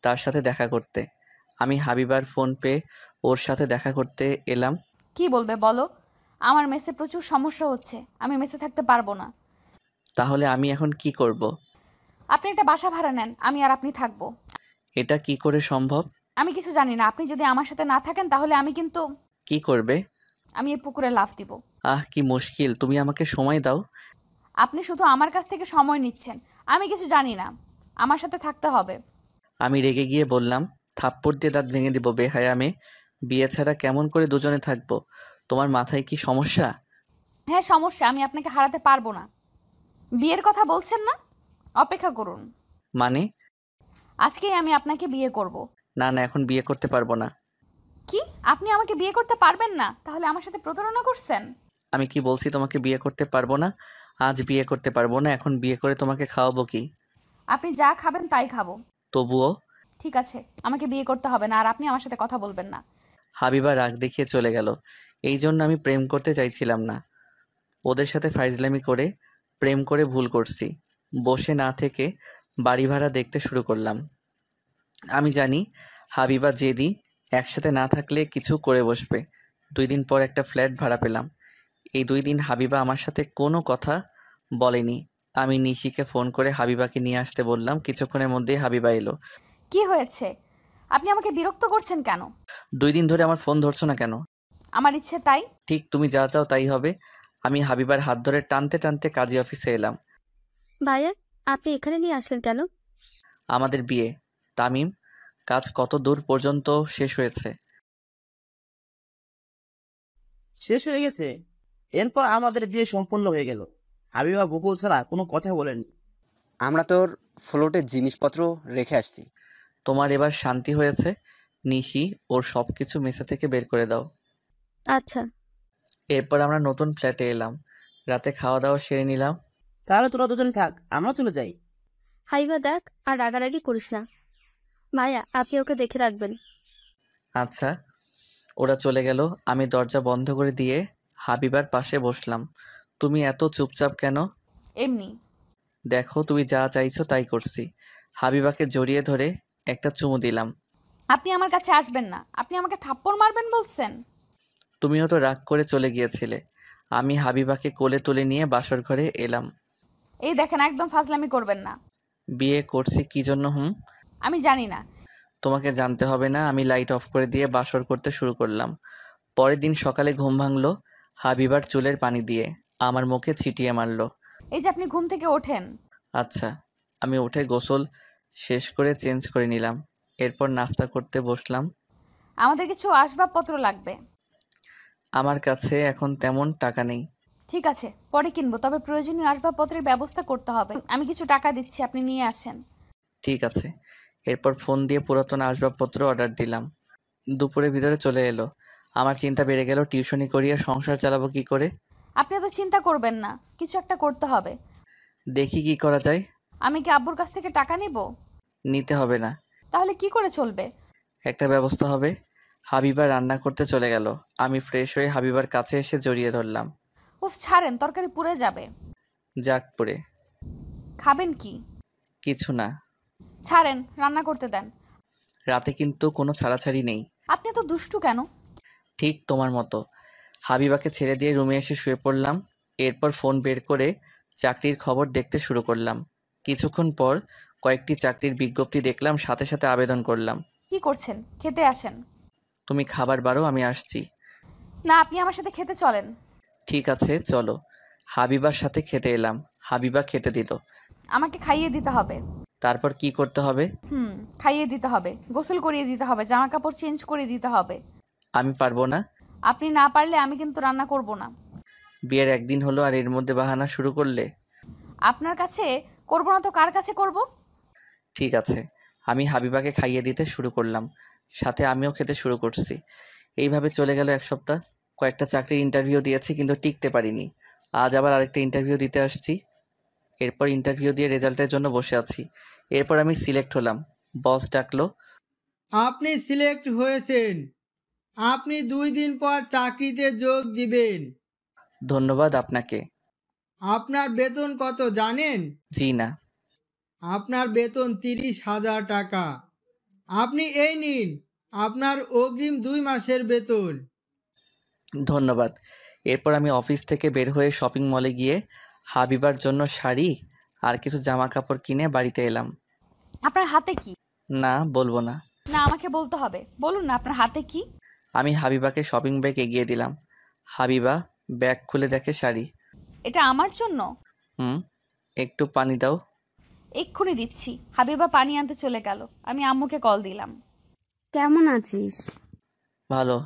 তার সাথে দেখা করতে। আমি হাবিবার ফোন পেয়ে ওর সাথে দেখা করতে এলাম। কি বলবে বলো? আমার মেসে প্রচুর সমস্যা হচ্ছে, আমি মেসে থাকতে পারবো না। তাহলে আমি এখন কি করব? আপনি একটা বাসা ভাড়া নেন, আমি আর আপনি থাকবো। এটা কি করে সম্ভব? আমি কিছু জানি না, আপনি যদি আমার সাথে না থাকেন তাহলে আমি কিন্তু কি করবে? আমি এই পুকুরে লাফ দিব। কি মুশকিল, তুমি আমাকে সময় দাও। আপনি শুধু আমার কাছ থেকে সময় নিচ্ছেন, আমি কিছু জানি না, আমার সাথে থাকতে হবে। আমি রেগে গিয়ে বললাম, থাপ্পড় দিয়ে দাঁত ভেঙে দিব বেহায়া মেয়ে। বিয়ে ছাড়া কেমন করে দুজনে থাকবো? তোমার মাথায় কি সমস্যা? হ্যাঁ সমস্যা, আমি আপনাকে হারাতে পারবো না। বিয়ের কথা বলছেন না? অপেক্ষা করুন। মানে? আজকেই আমি আপনাকে বিয়ে করব। না না, এখন বিয়ে করতে পারবো না। কি? আপনি আমাকে বিয়ে করতে পারবেন না? তাহলে আমার সাথে প্রতারণা করছেন? আমি কি বলছি তোমাকে বিয়ে করতে পারবো না? আজ বিয়ে করতে পারবো না, এখন বিয়ে করে তোমাকে খাওয়াবো কি? আপনি যা খাবেন তাই খাবো। তবুও? ঠিক আছে, আমাকে বিয়ে করতে হবে না, আর আপনি আমার সাথে কথা বলবেন না। হাবিবা রাগ দেখিয়ে চলে গেল। এই জন্য আমি প্রেম করতে চাইছিলাম না। ওদের সাথে ফাইজলামি করে প্রেম করে ভুল করছি। বসে না থেকে বাড়ি ভাড়া দেখতে শুরু করলাম। আমি জানি হাবিবা জেদি, একসাথে না থাকলে কিছু করে বসবে। 2 দিন পর একটা ফ্ল্যাট ভাড়া পেলাম। এই 2 দিন হাবিবা আমার সাথে কোনো কথা বলেনি। আমি নিশিকে ফোন করে হাবিবাকে নিয়ে আসতে বললাম। কিছুক্ষণের মধ্যেই হাবিবা এলো। কি হয়েছে? আপনি আমাকে বিরক্ত করছেন কেন? 2 দিন ধরে আমার ফোন ধরছো না কেন? আমার ইচ্ছে তাই। ঠিক তুমি যা চাও তাই হবে। আমি হাবিবার হাত ধরে টানতে টানতে কাজী অফিসে এলাম। ভাইয়া, আপনি এখানে নিয়ে আসলেন কেন? আমাদের বিয়ে। তামিম, কাজ কত দূর পর্যন্ত শেষ হয়েছে? শেষ হয়ে গেছে। এরপর আমাদের বিয়ে সম্পূর্ণ হয়ে গেল। হাবিবা বকুল ছাড়া কোনো কথা বলেনি। আমরা তোর ফ্লোটে জিনিসপত্র রেখে আসছি। তোমার এবার শান্তি হয়েছে? নিশি, ওর সবকিছু মেসে থেকে বের করে দাও। আচ্ছা। এরপর আমরা নতুন ফ্ল্যাটে এলাম। রাতে খাওয়া দাওয়া সেরে নিলাম। তাহলে তোরা দুজনে থাক, আমরা চলে যাই। হাবিবা দেখ, আর রাগারাগি করিস না। ভাইয়া, আপনি ওকে দেখে রাখবেন। আচ্ছা। ওরা চলে গেল। আমি দরজা বন্ধ করে দিয়ে হাবিবার পাশে বসলাম। তুমি এত চুপচাপ কেন? এমনি। দেখো, তুমি যা চাইছো তাই করছি। হাবিবাকে জড়িয়ে ধরে একটা চুমু দিলাম। আপনি আমার কাছে আসবেন না। আপনি আমাকে থাপ্পড় মারবেন বলছেন? তুমিও তো রাগ করে চলে গিয়েছিলে। আমি হাবিবাকে কোলে তুলে নিয়ে বাসর ঘরে এলাম। এই দেখেন, একদম ফাজলামি করবেন না। বিয়ে করছি কি জন্য? আমি জানি না। তোমাকে জানতে হবে না। আমি লাইট অফ করে দিয়ে বাসর করতে শুরু করলাম। পরের দিন সকালে ঘুম ভাঙলো হাবিবার চুলের পানি দিয়ে, আমার মুখে ছিটিয়ে মারলো। এই যে আপনি ঘুম থেকে ওঠেন। আচ্ছা। আমি উঠে গোসল শেষ করে চেঞ্জ করে নিলাম। এরপর নাস্তা করতে বসলাম। আমাদের কিছু আসবাবপত্র লাগবে। আমার কাছে এখন তেমন টাকা নেই। ঠিক আছে, পরে কিনবো, তবে প্রয়োজনীয় আসবাবপত্রের ব্যবস্থা করতে হবে। আমি কিছু টাকা দিচ্ছি, আপনি নিয়ে আসেন। ঠিক আছে। এরপর ফোন দিয়ে পুরাতন আসবাবপত্র অর্ডার দিলাম। দুপুরের ভিতরে চলে এলো। আমার চিন্তা বেড়ে গেল, টিউশনি করিয়ে সংসার চালাবো কি করে। আপনি তো চিন্তা করবেন না, কিছু একটা করতে হবে। দেখি কি করা যায়। আমি কি আব্বুর কাছ থেকে টাকা নিব? নিতে হবে না। তাহলে কি করে চলবে? একটা ব্যবস্থা হবে। হাবিবা রান্না করতে চলে গেল। আমি ফ্রেশ হয়ে হাবিবার কাছে এসে জড়িয়ে ধরলাম। উফ, ছাড়েন, তরকারি পুড়ে যাবে। যাক পড়ে। খাবেন কি? কিছু না। ছাড়েন, রান্না করতে দেন। রাতে কিন্তু কোনো ছাড়াছাড়ি নেই। আপনি তো দুষ্টু কেন? ঠিক তোমার মতো। হাবিবাকে ছেড়ে দিয়ে রুমে এসে শুয়ে পড়লাম। এরপর ফোন বের করে চাকরির খবর দেখতে শুরু করলাম। কিছুক্ষণ পর কয়েকটি চাকরির বিজ্ঞপ্তি দেখলাম, সাথে সাথে আবেদন করলাম। কি করছেন? খেতে আসেন। তুমি খাবার বারো, আমি আসছি। না, আপনি আমার সাথে খেতে চলেন। ঠিক আছে, চলো। হাবিবার সাথে খেতে এলাম। হাবিবা খেতে দিল। আমাকে খাইয়ে দিতে হবে। তারপর কি করতে হবে? খাইয়ে দিতে হবে, গোসল করিয়ে দিতে হবে, জামা কাপড় চেঞ্জ করে দিতে হবে। আমি পারবো না। আপনি না পারলে আমি কিন্তু রান্না করব না। বিয়ের একদিন হলো আর এর মধ্যে বাহানা শুরু করলে। আপনার কাছে করব না তো কার কাছে করব? ঠিক আছে। আমি হাবিবাকে খাইয়ে দিতে শুরু করলাম, সাথে আমিও খেতে শুরু করছি। এইভাবে চলে গেল এক সপ্তাহ। কয়েকটা চাকরির ইন্টারভিউ দিয়েছি, কিন্তু টিকতে পারিনি। আজ আবার আরেকটা ইন্টারভিউ দিতে আসছি। এরপর ইন্টারভিউ দিয়ে রেজাল্টের জন্য বসে আছি। এরপর আমি সিলেক্ট হলাম। বস ডাকলো। আপনি সিলেক্ট হয়েছেন, আপনি 2 দিন পর চাকরিতে যোগ দিবেন। ধন্যবাদ আপনাকে। আপনার বেতন কত জানেন? জি না। আপনার বেতন 30,000 টাকা। আপনি এই নিন আপনার অগ্রিম 2 মাসের বেতন। ধন্যবাদ। এরপর আমি অফিস থেকে বের হয়ে শপিং মলে গিয়ে হাবিবার জন্য শাড়ি আর কিছু জামা কাপড় কিনে বাড়িতে এলাম। আপনার হাতে কি? না, বলবো না। না, আমাকে বলতে হবে। বলুন না, আপনার হাতে কি? আমি হাবিবাকে শপিং ব্যাগ এগিয়ে দিলাম। হাবিবা ব্যাগ খুলে দেখে শাড়ি। এটা আমার জন্য? একটু পানি দাও। এক্ষুনি দিচ্ছি। হাবিবা পানি আনতে চলে গেল। আমি আম্মুকে কল দিলাম। কেমন আছিস? ভালো।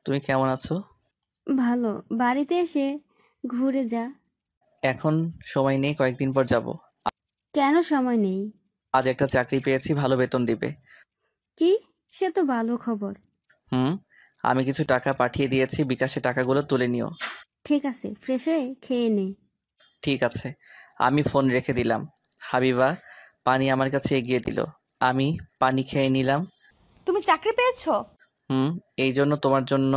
তুমি কেমন আছো? ভালো। বাড়িতে এসে ঘুরে যা। এখন সময় নেই, কয়েকদিন পর যাব। কেন সময় নেই? আজ একটা চাকরি পেয়েছি, ভালো বেতন দিবে। কি? সে তো ভালো খবর। আমি কিছু টাকা পাঠিয়ে দিয়েছি, বিকাশে টাকাগুলো তুলে নিও। ঠিক আছে, ফ্রেশ হয়ে খেয়ে নে। ঠিক আছে। আমি ফোন রেখে দিলাম। হাবিবা পানি আমার কাছে এগিয়ে দিল। আমি পানি খেয়ে নিলাম। তুমি চাকরি পেয়েছো? এই জন্য তোমার জন্য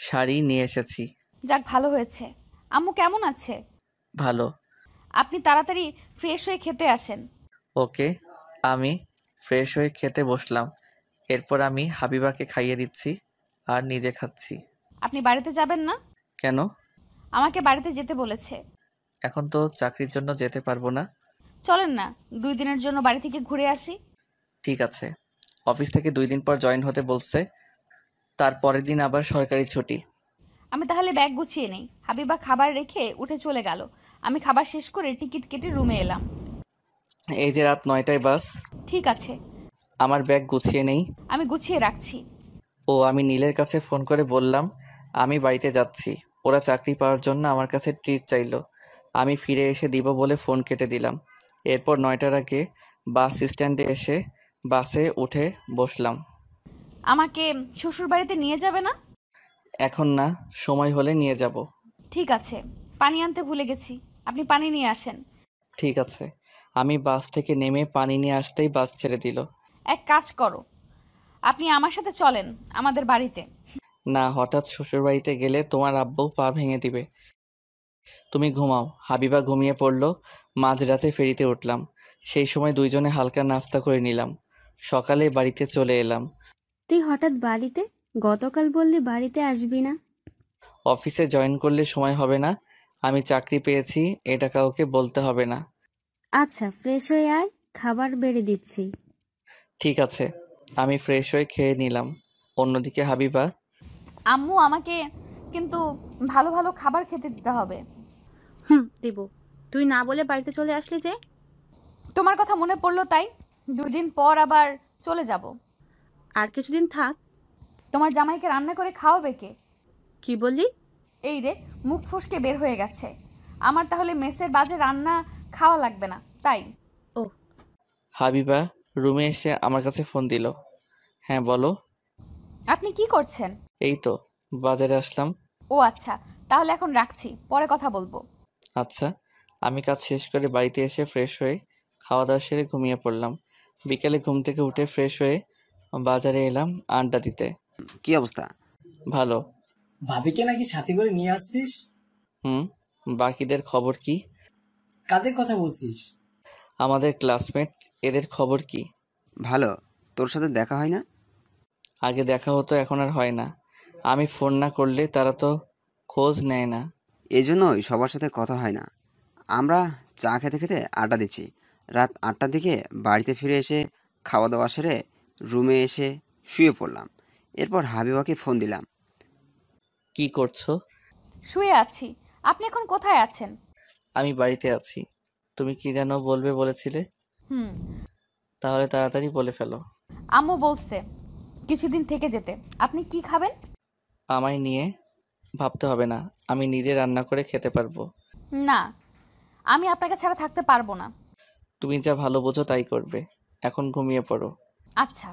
শাড়ি নিয়ে এসেছি। যাক, ভালো হয়েছে। আম্মু কেমন আছে? ভালো। আপনি তাড়াতাড়ি ফ্রেশ হয়ে খেতে আসেন। ওকে। আমি ফ্রেশ হয়ে খেতে বসলাম। এরপর আমি হাবিবাকে খাইয়ে দিচ্ছি আর নিজে খাচ্ছি। আপনি বাড়িতে যাবেন না? কেন? আমাকে বাড়িতে যেতে বলেছে। এখন তো চাকরির জন্য যেতে পারবো না। চলেন না, 2 দিনের জন্য বাড়ি থেকে ঘুরে আসি। ঠিক আছে। অফিস থেকে 2 দিন পর জয়েন হতে বলছে। তার পরের দিন আবার সরকারি ছুটি। আমি তাহলে ব্যাগ গুছিয়ে নেই। হাবিবা খাবার রেখে উঠে চলে গেল। আমি খাবার শেষ করে টিকিট কেটে রুমে এলাম। এই যে রাত 9টায় বাস। ঠিক আছে। আমার ব্যাগ গুছিয়ে নেই। আমি গুছিয়ে রাখছি। আমি নীলের কাছে ফোন করে বললাম আমি বাড়িতে যাচ্ছি। ওরা চাকরি পাওয়ার জন্য আমার কাছে ট্রিট চাইলো। আমি ফিরে এসে দিব বলে ফোন কেটে দিলাম। এরপর 9টার আগে বাস স্ট্যান্ডে এসে বাসে উঠে বসলাম। আমাকে শ্বশুর বাড়িতে নিয়ে যাবে না? এখন না, সময় হলে নিয়ে যাব। ঠিক আছে, পানি আনতে ভুলে গেছি, আপনি পানি নিয়ে আসেন। ঠিক আছে। আমি বাস থেকে নেমে পানি নিয়ে আসতেই বাস ছেড়ে দিল। এক কাজ করো, আপনি আমার সাথে চলেন আমাদের বাড়িতে। না, হঠাৎ শ্বশুর বাড়িতে গেলে তোমার আব্বু পা ভেঙে দিবে। তুমি ঘুমাও। হাবিবা ঘুমিয়ে পড়লো। মাঝরাতে ফেরিতে উঠলাম। সেই সময় দুইজনে হালকা নাস্তা করে নিলাম। সকালে বাড়িতে চলে এলাম। তুই হঠাৎ বাড়িতে? গতকাল বললি বাড়িতে আসবি না। অফিসে জয়েন করলে সময় হবে না। আমি চাকরি পেয়েছি, এটা কাউকে বলতে হবে না। আচ্ছা, ফ্রেশ হয়ে আয়, খাবার বেড়ে দিচ্ছি। ঠিক আছে। আমি ফ্রেশ হয়ে খেয়ে নিলাম। অন্যদিকে হাবিবা, আম্মু আমাকে কিন্তু ভালো ভালো খাবার খেতে দিতে হবে। দেব। তুই না বলে বাড়িতে চলে আসলি যে? তোমার কথা মনে পড়লো তাই 2 দিন পর আবার চলে যাব। আর কিছুদিন থাক। তোমার জামাইকে রান্না করে খাওয়াবে কে? কি বললি? এই রে, মুখ ফসকে বের হয়ে গেছে। আমার তাহলে মেসের বাজে রান্না খাওয়া লাগবে না, তাই? হাবিবা রুমে এসে আমার কাছে ফোন দিল। হ্যাঁ বলো। আপনি কি করছেন? এই তো বাজারে আসলাম। ও আচ্ছা, তাহলে এখন রাখছি, পরে কথা বলবো। আচ্ছা। আমি কাজ শেষ করে বাড়িতে এসে ফ্রেশ হয়ে খাওয়া দাওয়া সেরে ঘুমিয়ে পড়লাম। বিকেলে ঘুম থেকে উঠে ফ্রেশ হয়ে বাজারে এলাম আড্ডা দিতে। কি অবস্থা? ভালো। ভাবিকে নাকি সাথে করে নিয়ে আসছিস? বাকিদের খবর কি? কাদের কথা বলছিস? আমাদের ক্লাসমেট, এদের খবর কি? ভালো। তোর সাথে দেখা হয় না? আগে দেখা হতো, এখন আর হয় না। আমি ফোন না করলে তারা তো খোঁজ নেয় না। এই জন্যই সবার সাথে কথা হয় না। আমরা চা খেতে খেতে আড্ডা দিচ্ছি। রাত 8টার দিকে বাড়িতে ফিরে এসে খাওয়া দাওয়া সেরে রুমে এসে শুয়ে পড়লাম। এরপর হাবিবাকে ফোন দিলাম। কি করছো? শুয়ে আছি। আপনি এখন কোথায় আছেন? আমি বাড়িতে আছি। তুমি কি যেন বলবে বলেছিলে? তাহলে তাড়াতাড়ি বলে ফেলো। আম্মু বলছে কিছুদিন থেকে যেতে। আপনি কি খাবেন? আমায় নিয়ে ভাবতে হবে না, আমি নিজে রান্না করে খেতে পারবো। না, আমি আপনাকে ছাড়া থাকতে পারবো না। তুমি যা ভালো বোঝো তাই করবে। এখন ঘুমিয়ে পড়ো। আচ্ছা।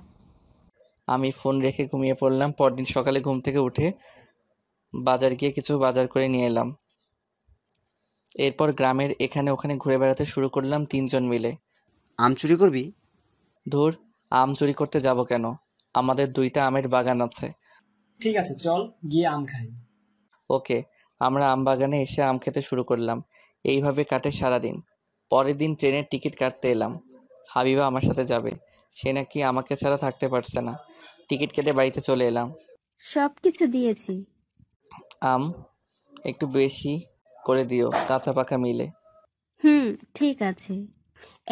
আমি ফোন রেখে ঘুমিয়ে পড়লাম। পরদিন সকালে ঘুম থেকে উঠে বাজার গিয়ে কিছু বাজার করে নিয়ে এলাম। এরপর গ্রামের এখানে ওখানে ঘুরে বেড়াতে শুরু করলাম 3জন মিলে। আম চুরি করবি? ধুর, আম চুরি করতে যাব কেন? আমাদের 2টা আমের বাগান আছে। ঠিক আছে, চল গিয়ে আম খাই। ওকে। আমরা আম বাগানে এসে আম খেতে শুরু করলাম। এইভাবে কাটে সারাদিন। পরের দিন ট্রেনের টিকিট কাটতে এলাম। হাবিবা আমার সাথে যাবে। সে নাকি আমাকে ছাড়া থাকতে পারছে না। টিকিট কেটে বাড়িতে চলে এলাম। সবকিছু দিয়েছি। আম একটু বেশি করে দিও, কাঁচা পাকা মিলে। ঠিক আছে।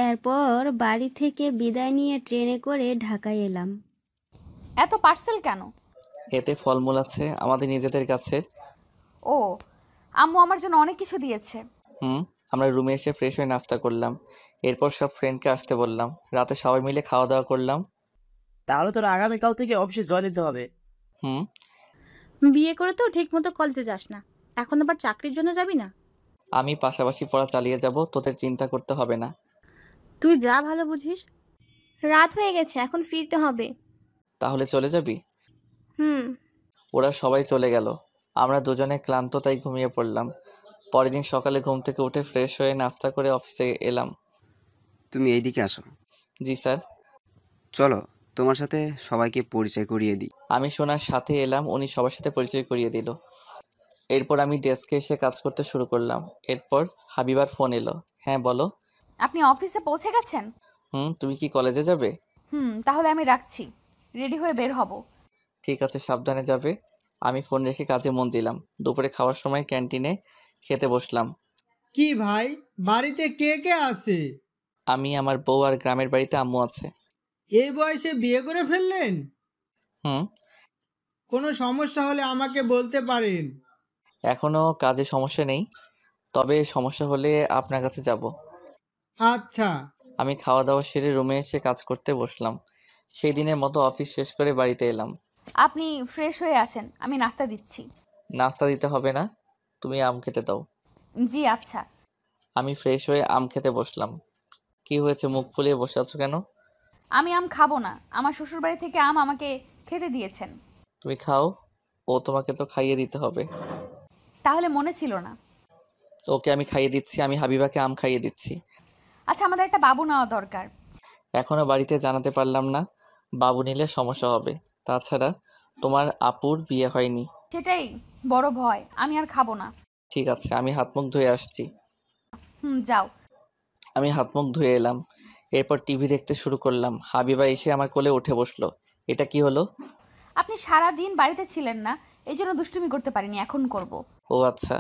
এরপর বাড়ি থেকে বিদায় নিয়ে ট্রেনে করে ঢাকায় এলাম। এত পার্সেল কেন? এতে ফলমূল আছে আমাদের নিজেদের গাছের। ও, আম্মু আমার জন্য অনেক কিছু দিয়েছে। আমরা রুমে এসে ফ্রেশ হয়ে নাস্তা করলাম। এরপর সব ফ্রেন্ডকে আসতে বললাম। রাতে সবাই মিলে খাওয়া দাওয়া করলাম। তাহলে তোর আগামীকাল থেকে অফিসে জয়েন দিতে হবে। বিয়ে করে তো ঠিক মতো কলেজে যাস না, এখন আবার চাকরির জন্য যাবি না? আমি পাশাপাশি পড়া চালিয়ে যাব, তোদের চিন্তা করতে হবে না। তুই যা ভালো বুঝিস। রাত হয়ে গেছে, এখন ফিরতে হবে। তাহলে চলে যাবি? ওরা সবাই চলে গেল। আমরা দুজনে ক্লান্ত, তাই ঘুমিয়ে পড়লাম। পরের দিন সকালে ঘুম থেকে উঠে ফ্রেশ হয়ে নাস্তা করে অফিসে এলাম। তুমি এইদিকে আসো। জি স্যার। চলো তোমার সাথে সবাইকে পরিচয় করিয়ে দিই। আমি সোনার সাথে এলাম, উনি সবার সাথে পরিচয় করিয়ে দিল। এরপর আমি ডেস্কে এসে কাজ করতে শুরু করলাম। এরপর হাবিবার ফোন এলো। হ্যাঁ বলো। আপনি অফিসে পৌঁছে গেছেন? তুমি কি কলেজে যাবে? তাহলে আমি রাখছি, রেডি হয়ে বের হব। ঠিক আছে, সাবধানে যাবে। আমি ফোন রেখে কাজে মন দিলাম। দুপুরে খাওয়ার সময় ক্যান্টিনে খেতে বসলাম। কি ভাই, বাড়িতে কে কে আছে? আমি, আমার বউ আর গ্রামের বাড়িতে আম্মু আছে। এই বয়সে বিয়ে করে ফেললেন? কোনো সমস্যা হলে আমাকে বলতে পারেন। এখনো কাজে সমস্যা নেই, তবে সমস্যা হলে আপনার কাছে যাব। আচ্ছা। আমি খাওয়া দাওয়া সেরে রুমে এসে কাজ করতে বসলাম। সেই দিনের মতো অফিস শেষ করে বাড়িতে এলাম। আপনি ফ্রেশ হয়ে আসেন, আমি নাস্তা দিচ্ছি। নাস্তা দিতে হবে না, তুমি আম খেতে দাও। জি আচ্ছা। আমি ফ্রেশ হয়ে আম খেতে বসলাম। কি হয়েছে, মুখ ফুলিয়ে বসে আছো কেন? আমি আম খাবো না, আমার শ্বশুরবাড়ি থেকে আম আমাকে খেতে দিয়েছেন। তুমি খাও, ও তোমাকে তো খাইয়ে দিতে হবে। তাহলে মনে ছিল না। ওকে আমি খাইয়ে দিচ্ছি, আমি হাবিবাকে আম খাইয়ে দিচ্ছি। আচ্ছা, আমাদের একটা বাবু নেওয়া দরকার। এখনো বাড়িতে জানাতে পারলাম না, বাবু নিলে সমস্যা হবে। তাছাড়া তোমার আপুর বিয়ে হয়নি। সেটাই বড় ভয়, আমি আর খাবো না। ঠিক আছে, আমি হাত মুখ ধুয়ে আসছি। যাও। আমি হাত মুখ ধুয়ে এলাম, এরপর টিভি দেখতে শুরু করলাম। হাবিবা এসে আমার কোলে উঠে বসলো। এটা কি হলো? আপনি সারা দিন বাড়িতে ছিলেন না, এই জন্য দুষ্টুমি করতে পারিনি, এখন করব। ও আচ্ছা,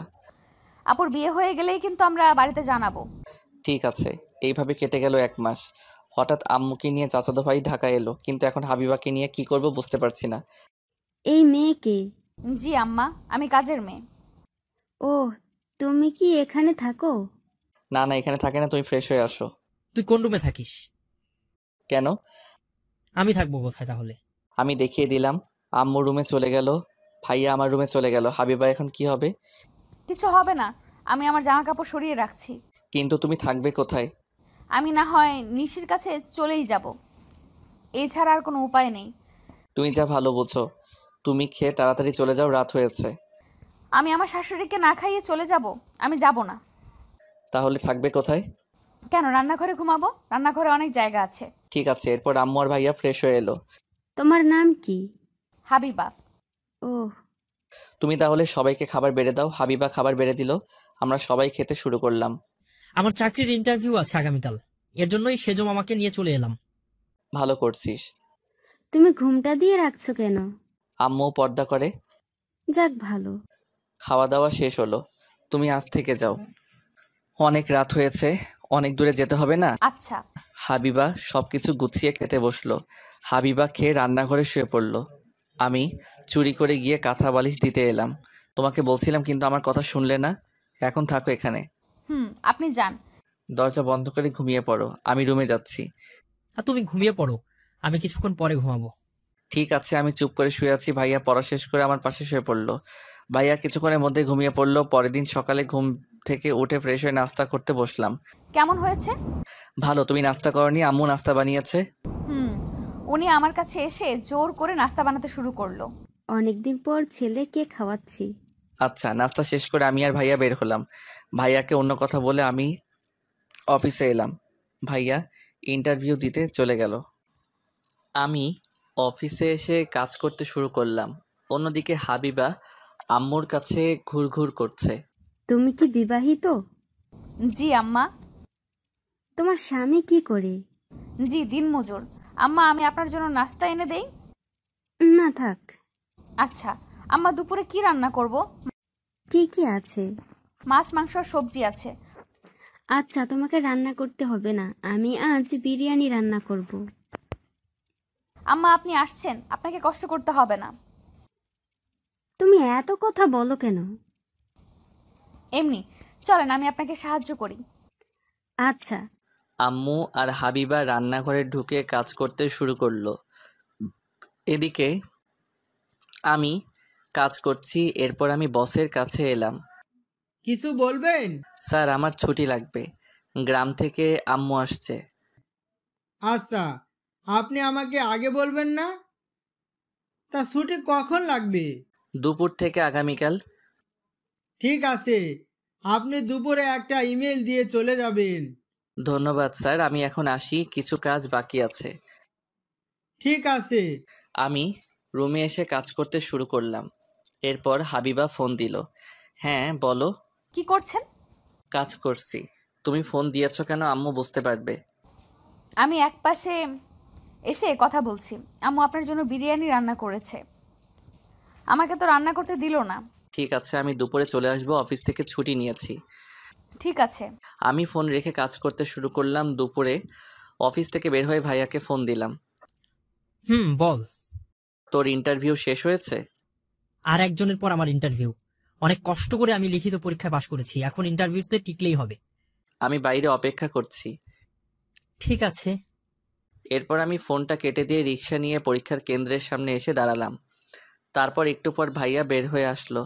আপুর বিয়ে হয়ে গেলেই কিন্তু আমরা বাড়িতে জানাবো। ঠিক আছে। এইভাবে কেটে গেল 1 মাস। হঠাৎ আম্মুকে নিয়ে চাচাতো ভাই ঢাকা এলো, কিন্তু এখন হাবিবাকে নিয়ে কি করব বুঝতে পারছি না। এই মেয়েকে? জি আম্মা, আমি কাজের মেয়ে। ও, তুমি কি এখানে থাকো? না না, এখানে থাকে না, তুমি ফ্রেশ হয়ে আসো। তুই কোন রুমে থাকিস? কেন? আমি থাকবো কোথায় তাহলে? আমি দেখিয়ে দিলাম। আম্মু রুমে চলে গেল, ভাইয়া আমার রুমে চলে গেল। হাবিবা এখন কি হবে? কিছু হবে না, আমি আমার জামা কাপড় সরিয়ে রাখছি। কিন্তু তুমি থাকবে কোথায়? আমি না হয় নিশির কাছে চলেই যাব, এছাড়া আর কোনো উপায় নেই। তুমি যা ভালো বোঝো। তুমি খেয়ে তাড়াতাড়ি চলে যাও, রাত হয়েছে। আমি আমার শাশুড়িকে না খাইয়ে চলে যাব? আমি যাব না। তাহলে থাকবে কোথায়? কেন, রান্নাঘরে ঘুমাবো, রান্নাঘরে অনেক জায়গা আছে। ঠিক আছে। এরপর আম্মু আর ভাইয়া ফ্রেশ হয়ে এলো। তোমার নাম কি? হাবিবা। ও, তুমি তাহলে সবাইকে খাবার বেড়ে দাও। হাবিবা খাবার বেড়ে দিল, আমরা সবাই খেতে শুরু করলাম। আমার চাকরির ইন্টারভিউ আছে আগামীকাল, এর জন্যই সেজো মামাকে নিয়ে চলে এলাম। ভালো করছিস। তুমি ঘুমটা দিয়ে রাখছো কেন? আম্মু পর্দা করে। যাক ভালো। খাওয়া দাওয়া শেষ হলো, তুমি আজ থেকে যাও। অনেক রাত হয়েছে, অনেক দূরে যেতে হবে না। আচ্ছা। হাবিবা সবকিছু গুছিয়ে খেতে বসলো। হাবিবা খেয়ে রান্নাঘরে শুয়ে পড়লো। আমি চুরি করে গিয়ে কাঁথা বালিশ দিতে এলাম। তোমাকে বলছিলাম কিন্তু আমার কথা শুনলে না। এখন থাকো এখানে। আপনি যান। দরজা বন্ধ করে ঘুমিয়ে পড়ো, আমি রুমে যাচ্ছি। আর তুমি ঘুমিয়ে পড়ো, আমি কিছুক্ষণ পরে ঘুমাবো। ঠিক আছে। আমি চুপ করে শুয়ে আছি। ভাইয়া পড়া শেষ করে আমার পাশে শুয়ে পড়লো। ভাইয়া কিছুক্ষণের মধ্যে ঘুমিয়ে পড়লো। পরের দিন সকালে ঘুম থেকে উঠে ফ্রেশ হয়ে নাস্তা করতে বসলাম। কেমন হয়েছে? ভালো। তুমি নাস্তা করনি? আম্মু নাস্তা বানিয়েছে। উনি আমার কাছে এসে জোর করে নাস্তা বানাতে শুরু করলো। অনেকদিন পর ছেলেকে খাওয়াচ্ছি। আচ্ছা। নাস্তা শেষ করে আমি আর ভাইয়া বের হলাম। ভাইয়াকে অন্য কথা বলে আমি অফিসে এলাম। ভাইয়া ইন্টারভিউ দিতে চলে গেল। আমি অফিসে এসে কাজ করতে শুরু করলাম। অন্যদিকে হাবিবা আম্মুর কাছে ঘুরঘুর করছে। তুমি কি বিবাহিত? জি আম্মা। তোমার স্বামী কি করে? জি দিনমজুর। আম্মা, আমি আপনার জন্য নাস্তা এনে দেই? না থাক। আচ্ছা আম্মা, দুপুরে কি রান্না করব? কি কি আছে? মাছ, মাংস আর সবজি আছে। আচ্ছা, তোমাকে রান্না করতে হবে না, আমি আজ বিরিয়ানি রান্না করব। আম্মা, আপনি আসছেন, আপনাকে কষ্ট করতে হবে না। তুমি এত কথা বলো কেন? এমনি, চলেন আমি আপনাকে সাহায্য করি। আচ্ছা। আম্মু আর হাবিবা রান্নাঘরে ঢুকে কাজ করতে শুরু করলো। এদিকে আমি কাজ করছি। এরপর আমি বসের কাছে এলাম। কিছু বলবেন? স্যার, আমার ছুটি লাগবে, গ্রাম থেকে আম্মু আসছে। আচ্ছা, আপনি আমাকে আগে বলবেন না? তা ছুটি কখন লাগবে? দুপুর থেকে আগামীকাল। ঠিক আছে, আপনি দুপুরে একটা ইমেল দিয়ে চলে যাবেন। ধন্যবাদ স্যার, আমি এখন আসি, কিছু কাজ বাকি আছে। ঠিক আছে। আমি রুমে এসে কাজ করতে শুরু করলাম। এরপর হাবিবা ফোন দিল। হ্যাঁ বলো। কি করছেন? কাজ করছি। তুমি ফোন দিয়েছো কেন আম্মু বুঝতে পারবে। আমি একপাশে এসে কথা বলছি। আম্মু আপনার জন্য বিরিয়ানি রান্না করেছে, আমাকে তো রান্না করতে দিল না। ঠিক আছে, আমি দুপুরে চলে আসবো, অফিস থেকে ছুটি নিয়েছি। ঠিক আছে। আমি ফোন রেখে কাজ করতে শুরু করলাম। দুপুরে অফিস থেকে বের হয়ে ভাইয়াকে ফোন দিলাম। বল। তোর ইন্টারভিউ শেষ হয়েছে? আর একজনের পর আমার ইন্টারভিউ। অনেক কষ্ট করে আমি লিখিত পরীক্ষায় পাশ করেছি, এখন ইন্টারভিউতে টিকলেই হবে। আমি বাইরে অপেক্ষা করছি। ঠিক আছে। এরপর আমি ফোনটা কেটে দিয়ে রিক্সা নিয়ে পরীক্ষার কেন্দ্রের সামনে এসে দাঁড়ালাম। তারপর একটু পর ভাইয়া বের হয়ে আসলো।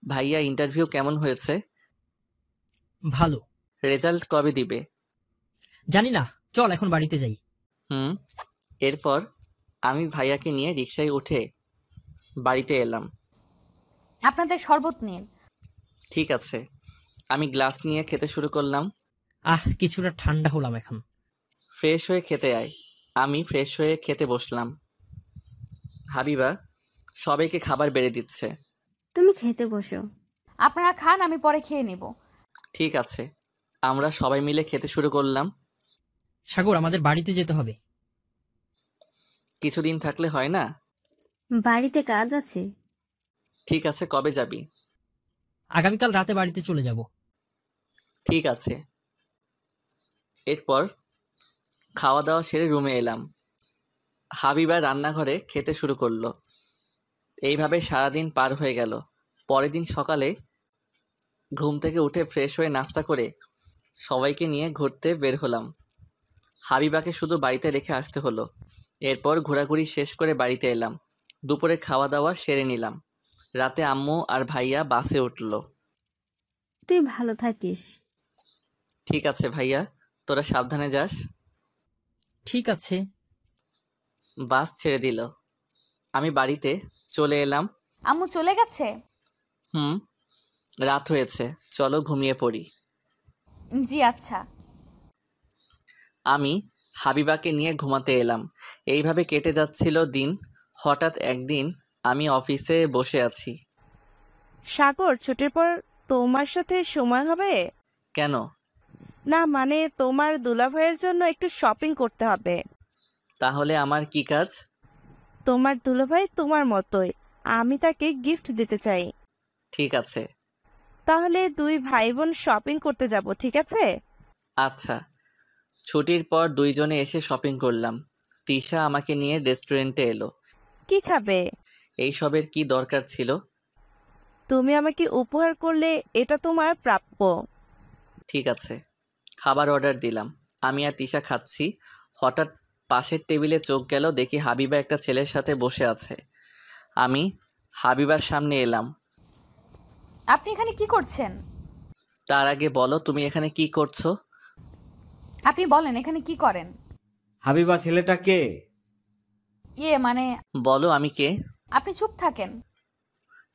ভাইয়া ইন্টারভিউ কেমন হয়েছে? ভালো। রেজাল্ট কবে দিবে? জানি না, চল এখন বাড়িতে যাই। এরপর আমি ভাইয়াকে নিয়ে রিকশায় উঠে বাড়িতে এলাম। আপনাদের শরবত নিন। ঠিক আছে। আমি গ্লাস নিয়ে খেতে শুরু করলাম। কিছুটা ঠান্ডা হলাম এখন। ফ্রেশ হয়ে খেতে আয়। আমি ফ্রেশ হয়ে খেতে বসলাম। হাবিবা সবাইকে খাবার বেড়ে দিচ্ছে। তুমি খেতে বসো। আপনারা খান, আমি পরে খেয়ে নেব। ঠিক আছে। আমরা সবাই মিলে খেতে শুরু করলাম। সাগর, আমাদের বাড়িতে যেতে হবে। কিছুদিন থাকলে হয় না? বাড়িতে কাজ আছে। ঠিক আছে, কবে যাবি? আগামীকাল রাতে বাড়িতে চলে যাব। ঠিক আছে। এরপর খাওয়া দাওয়া সেরে রুমে এলাম। হাবিবা রান্নাঘরে খেতে শুরু করলো। এইভাবে সারাদিন পার হয়ে গেল। পরের দিন সকালে ঘুম থেকে উঠে ফ্রেশ হয়ে নাস্তা করে সবাইকে নিয়ে ঘুরতে বের হলাম। হাবিবাকে শুধু বাড়িতে রেখে আসতে হলো। এরপর ঘোরাঘুরি শেষ করে বাড়িতে এলাম। দুপুরে খাওয়া দাওয়া সেরে নিলাম। রাতে আম্মু আর ভাইয়া বাসে উঠল। তুই ভালো থাকিস। ঠিক আছে ভাইয়া, তোরা সাবধানে যাস। ঠিক আছে। বাস ছেড়ে দিল। আমি বাড়িতে চলে এলাম। আম্মু চলে গেছে? রাত হয়েছে, চলো ঘুমিয়ে পড়ি। জি আচ্ছা। আমি হাবিবাকে নিয়ে ঘুমাতে এলাম। এইভাবে কেটে যাচ্ছিল দিন। হঠাৎ একদিন আমি অফিসে বসে আছি। সাগর, ছুটির পর তোমার সাথে সময় হবে? কেন? না মানে তোমার দুলাভাইয়ের জন্য একটু শপিং করতে হবে। তাহলে আমার কি কাজ? তোমার দুলাভাই তোমার মতোই, আমি তাকে গিফট দিতে চাই। ঠিক আছে। তাহলে দুই ভাই বোন শপিং করতে যাব, ঠিক আছে? আচ্ছা। ছুটির পর দুইজনে এসে শপিং করলাম। তিশা আমাকে নিয়ে রেস্টুরেন্টে এলো। কি খাবে? এইসবের কি দরকার ছিল? তুমি আমাকে উপহার করলে এটা তোমার প্রাপ্য। ঠিক আছে। খাবার অর্ডার দিলাম। আমি আর তিশা খাচ্ছি। হঠাৎ পাশের টেবিলে চোখ গেল, দেখি হাবিবা একটা ছেলের সাথে বসে আছে। আমি হাবিবার সামনে এলাম। আপনি এখানে কি করছেন? তার আগে বলো, তুমি এখানে কি করছো? আপনি বলেন এখানে কি করেন? হাবিবা ছেলেটা কে? মানে বলো আমি কে? আপনি চুপ থাকেন।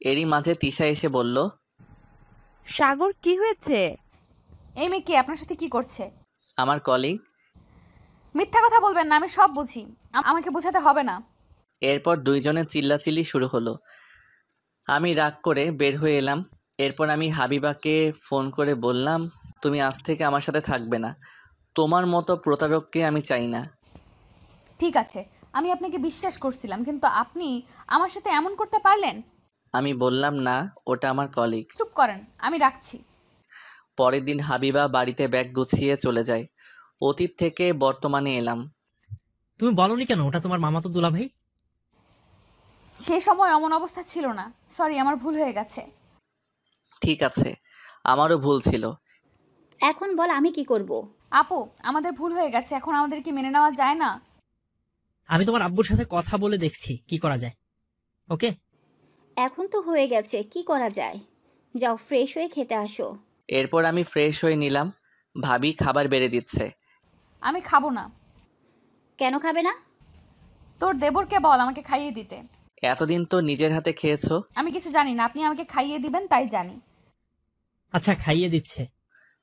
এরই মাঝে তিশা এসে বলল, সাগর, কি হয়েছে? এই মেয়ে কে? আপনার সাথে কি করছে? আমার কলিগ। মিথ্যা কথা বলবেন না, আমি সব বুঝি, আমাকে বোঝাতে হবে না। এরপর দুইজনে চিল্লাচিল্লি শুরু হলো। আমি রাগ করে বের হয়ে এলাম। এরপর আমি হাবিবাকে ফোন করে বললাম, তুমি আজ থেকে আমার সাথে থাকবে না। তোমার মতো প্রতারককে আমি চাই না। ঠিক আছে, আমি আপনাকে বিশ্বাস করছিলাম, কিন্তু আপনি আমার সাথে এমন করতে পারলেন? আমি বললাম না, ওটা আমার কলিগ। চুপ করেন, আমি রাখছি। পরের দিন হাবিবা বাড়িতে ব্যাগ গুছিয়ে চলে যায়। অতীত থেকে বর্তমানে এলাম। তুমি বলনি কেন ওটা তোমার মামাতো দুলাভাই? সেই সময় এমন অবস্থা ছিল না। সরি, আমার ভুল হয়ে গেছে। ঠিক আছে, আমারও ভুল ছিল। এখন বল আমি কি করব? আপু, আমাদের ভুল হয়ে গেছে, এখন আমাদের কি মেনে নেওয়া যায় না? আমি তোমার আব্বুর সাথে কথা বলে দেখছি কি করা যায়। ওকে? এখন তো হয়ে গেছে, কি করা যায়? যাও ফ্রেশ হয়ে খেতে আসো। এরপর আমি ফ্রেশ হয়ে নিলাম। ভাবি খাবার বেড়ে দিচ্ছে। আমি খাবো না। কেন খাবে না? তোর দেবরকে বল আমাকে খাইয়ে দিতে। এতদিন তো নিজের হাতে খেয়েছো। আমি কিছু জানি না, আপনি আমাকে খাইয়ে দিবেন তাই জানি। আচ্ছা, খাইয়ে দিচ্ছে।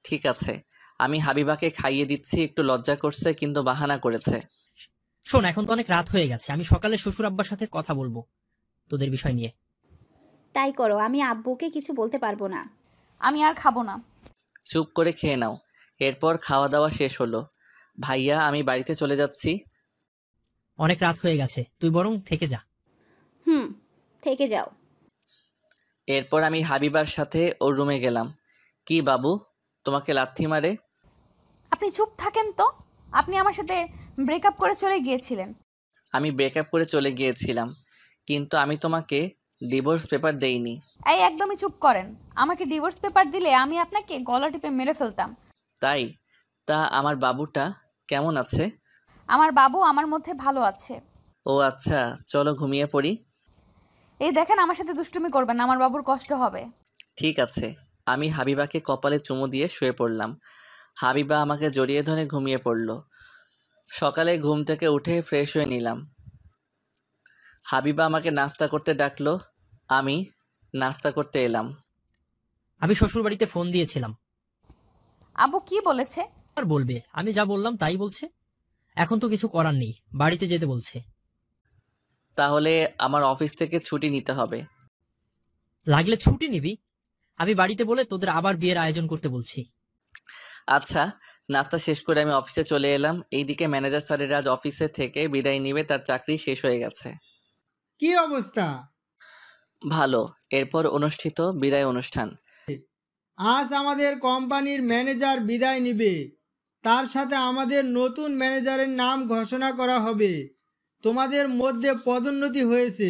ঠিক আছে, আমি হাবিবাকে খাইয়ে দিচ্ছি। একটু লজ্জা করছে, কিন্তু বাহানা করেছে। শোন, এখন তো অনেক রাত হয়ে গেছে, আমি সকালে শ্বশুর আব্বার সাথে কথা বলবো তোদের বিষয় নিয়ে। তাই করো, আমি আব্বুকে কিছু বলতে পারবো না। আমি আর খাবো না। চুপ করে খেয়ে নাও। এরপর খাওয়া দাওয়া শেষ হলো। ভাইয়া, আমি বাড়িতে চলে যাচ্ছি। অনেক রাত হয়ে গেছে, তুই বরং থেকে যা। থেকে যাও। এরপর আমি হাবিবার সাথে ওর রুমে গেলাম। কি বাবু, তোমাকে লাথি মারে? আপনি চুপ থাকেন তো। আপনি আমার সাথে ব্রেকআপ করে চলে গিয়েছিলেন। আমি ব্রেকআপ করে চলে গিয়েছিলাম, কিন্তু আমি তোমাকে ডিভোর্স পেপার দেইনি। এই একদমই চুপ করেন। আমাকে ডিভোর্স পেপার দিলে আমি আপনাকে গলা টিপে মেরে ফেলতাম। তাই? তা আমার বাবুটা কেমন আছে? আমার বাবু আমার মধ্যে ভালো আছে। ও আচ্ছা, চলো ঘুমিয়ে পড়ি। এই দেখেন, আমার সাথে দুষ্টুমি করবেন না, আমার বাবুর কষ্ট হবে। ঠিক আছে। আমি হাবিবাকে কপালে চুমু দিয়ে শুয়ে পড়লাম। হাবিবা আমাকে জড়িয়ে ধরে ঘুমিয়ে পড়ল। সকালে ঘুম থেকে উঠে ফ্রেশ হয়ে নিলাম। হাবিবা আমাকে নাস্তা করতে ডাকলো। আমি নাস্তা করতে এলাম। আমি শ্বশুরবাড়িতে ফোন দিয়েছিলাম। আব্বু কি বলেছে? আর বলবে, আমি যা বললাম তাই বলছে। এখন তো কিছু করার নেই, বাড়িতে যেতে বলছে। তাহলে আমার অফিস থেকে ছুটি নিতে হবে। লাগলে ছুটি নিবি, আমি বাড়িতে বলে তোদের আবার বিয়ের আয়োজন করতে বলছি। আচ্ছা, নাস্তা শেষ করে আমি অফিসে চলে এলাম। এইদিকে ম্যানেজার স্যারের আজ অফিসে থেকে বিদায় নিবে, তার চাকরি শেষ হয়ে গেছে। কি অবস্থা? ভালো। এরপর অনুষ্ঠিত বিদায় অনুষ্ঠান। আজ আমাদের কোম্পানির ম্যানেজার বিদায় নিবে, তার সাথে আমাদের নতুন ম্যানেজারের নাম ঘোষণা করা হবে। তোমাদের মধ্যে পদোন্নতি হয়েছে।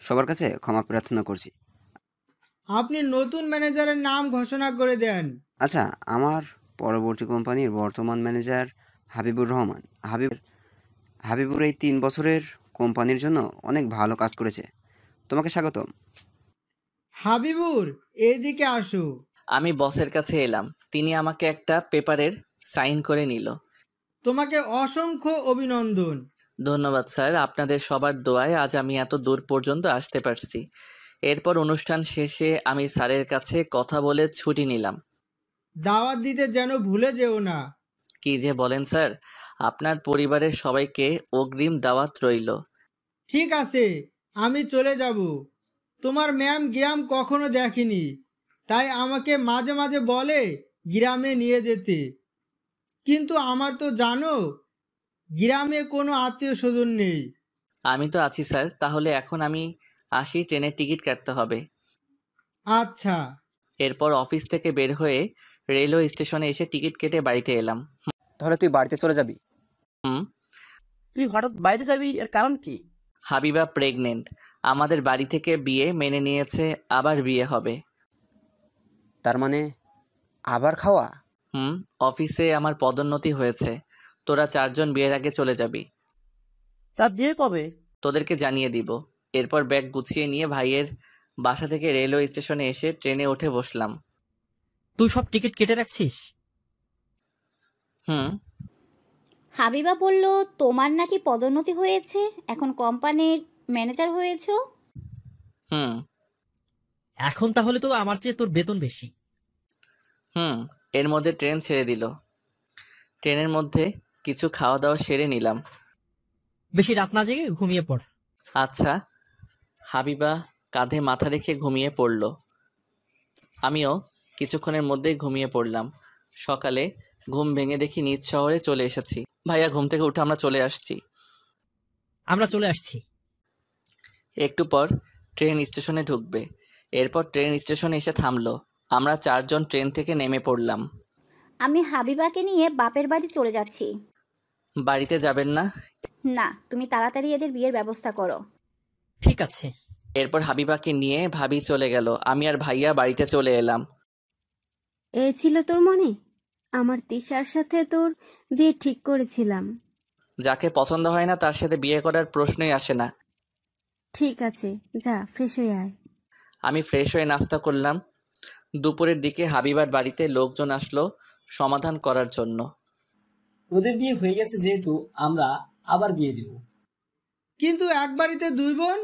সবার কাছে ক্ষমা প্রার্থনা করছি। আপনি নতুন ম্যানেজারের নাম ঘোষণা করে দেন। আচ্ছা, আমার পরবর্তী কোম্পানির বর্তমান ম্যানেজার হাবিবুর রহমান। হাবিবুর এই 3 বছরের কোম্পানির জন্য অনেক ভালো কাজ করেছে। তোমাকে স্বাগতম। হাবিবুর, এইদিকে আসো। আমি বসের কাছে এলাম। তিনি আমাকে একটা পেপারের সাইন করে নিল। তোমাকে অসংখ্য অভিনন্দন। ধন্যবাদ স্যার, আপনাদের সবার দোয়ায় আজ আমি এত দূর পর্যন্ত আসতে পারছি। এরপর অনুষ্ঠান শেষে আমি স্যারের কাছে কথা বলে ছুটি নিলাম। দাওয়াত দিতে যেন ভুলে যেও না। কি যে বলেন স্যার, আপনার পরিবারের সবাইকে অগ্রিম দাওয়াত রইল। ঠিক আছে, আমি চলে যাব। তোমার ম্যাম গ্রাম কখনো দেখেনি, তাই আমাকে মাঝে মাঝে বলে গ্রামে নিয়ে যেতে। কিন্তু আমার তো জানো, গ্রামে কোনো আত্মীয় স্বজন নেই। আমি তো আছি স্যার, তাহলে এখন আমি আসি, ট্রেনের টিকিট কাটতে হবে। আচ্ছা। এরপর অফিস থেকে বের হয়ে রেলওয়ে স্টেশনে এসে টিকিট কেটে বাড়িতে এলাম। তাহলে তুই বাড়িতে চলে যাবি? তুই হঠাৎ বাড়িতে যাবি, এর কারণ কি? হাবিবা প্রেগনেন্ট। আমাদের বাড়ি থেকে বিয়ে মেনে নিয়েছে, আবার বিয়ে হবে। তার মানে আবার খাওয়া? অফিসে আমার পদোন্নতি হয়েছে। তোরা 4 জন বিয়ের আগে চলে যাবি। তা বিয়ে কবে? তোদেরকে জানিয়ে দিব। এরপর ব্যাগ গুছিয়ে নিয়ে ভাইয়ের বাসা থেকে রেলওয়ে স্টেশনে এসে ট্রেনে উঠে বসলাম। তুই সব টিকিট কেটে রাখছিস? হাবিবা বলল তোমার নাকি পদোন্নতি হয়েছে, এখন কোম্পানির ম্যানেজার হয়েছো। এখন তাহলে তো আমার চেয়ে তোর বেতন বেশি। এর মধ্যে ট্রেন ছেড়ে দিল। ট্রেনের মধ্যে কিছু খাওয়া দাওয়া সেরে নিলাম। বেশি রাত না জেগে ঘুমিয়ে পড়। আচ্ছা। হাবিবা কাঁধে মাথা রেখে ঘুমিয়ে পড়ল। আমিও কিছুক্ষণের মধ্যেই ঘুমিয়ে পড়লাম। সকালে ঘুম ভেঙে দেখি নিজ শহরে চলে এসেছি। ভাইয়া ঘুম থেকে উঠে আমরা চলে আসছি। একটু পর ট্রেন স্টেশনে ঢুকবে। এরপর ট্রেন স্টেশনে এসে থামলো। আমরা 4 জন ট্রেন থেকে নেমে পড়লাম। আমি হাবিবাকে নিয়ে বাপের বাড়ি চলে যাচ্ছি। বাড়িতে যাবেন না? না, তুমি তাড়াতাড়ি এদের বিয়ের ব্যবস্থা করো। ঠিক আছে। এরপর হাবিবাকে নিয়ে ভাবি চলে গেল। আমি আর ভাইয়া বাড়িতে চলে এলাম। এ ছিল তোর মনে? আমার তিশার সাথে তোর বিয়ে ঠিক করেছিলাম। যাকে পছন্দ হয় না তার সাথে বিয়ে করার প্রশ্নই আসে না। ঠিক আছে, যা ফ্রেশ হয়ে আয়। আমি ফ্রেশ হয়ে নাস্তা করলাম। দুপুরের দিকে হাবিবার বাড়িতে লোকজন আসলো সমাধান করার জন্য। ওদের বিয়ে হয়ে গেছে যেহেতু আমরা আবার বিয়ে দেব। কিন্তু এক বাড়িতে 2 বোন?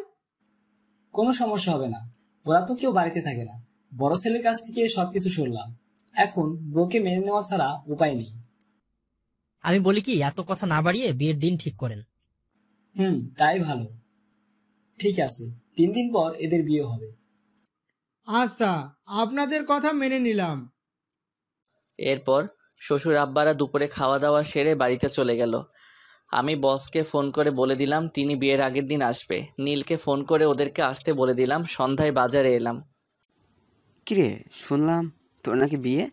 কোনো সমস্যা হবে না, ওরা তো কেউ বাড়িতে থাকে না। বড় ছেলের কাছ থেকে সবকিছু শুনলাম, এখন বউকে মেনে নেওয়া ছাড়া উপায় নেই। আমি বলি কি, এত কথা না বাড়িয়ে বিয়ের দিন ঠিক করেন। তাই ভালো। ঠিক আছে, 3 দিন পর এদের বিয়ে হবে। আচ্ছা, আপনাদের কথা মেনে নিলাম। এরপর শ্বশুর আব্বারা দুপুরে খাওয়া দাওয়া সেরে বাড়িতে চলে গেল। আমি বসকে ফোন করে বলে দিলাম তিনি বিয়ের আগের দিন আসবে। নীলকে ফোন করে ওদেরকে আসতে বলে দিলাম। সন্ধ্যায় বাজারে এলাম। কিরে, শুনলাম তোর নাকি বিয়ে?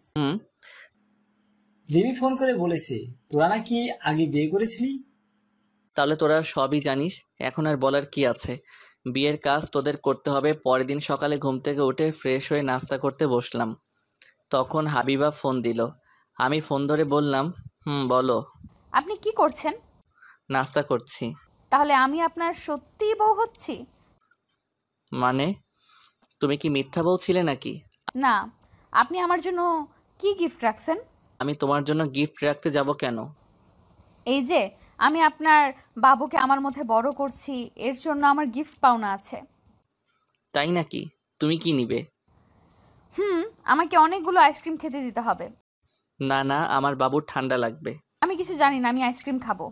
রিমি ফোন করে বলেছে তোরা নাকি আগে বিয়ে করেছিলি। তাহলে তোরা সবই জানিস, এখন আর বলার কি আছে। বিয়ের কাজ তোদের করতে হবে। পরের দিন সকালে ঘুম থেকে উঠে ফ্রেশ হয়ে নাস্তা করতে বসলাম। তখন হাবিবা ফোন দিল। আমি ফোন ধরে বললাম, বলো। আপনি কি করছেন? নাস্তা করছি। তাহলে আমি আপনার সত্যিই বউ হচ্ছি? মানে? তুমি কি মিথ্যা বলছিলে নাকি? না, আপনি আমার জন্য কি গিফট রাখছেন? আমি তোমার জন্য গিফট রাখতে যাব কেন? এই যে আমি আপনার বাবুকে আমার মধ্যে বড় করছি, এর জন্য আমার গিফট পাওনা আছে। তাই নাকি? তুমি কি নিবে? আমাকে অনেকগুলো আইসক্রিম খেতে দিতে হবে। না না, আমার বাবুর ঠান্ডা লাগবে। আমি কিছু জানি না, আমি আইসক্রিম খাবো।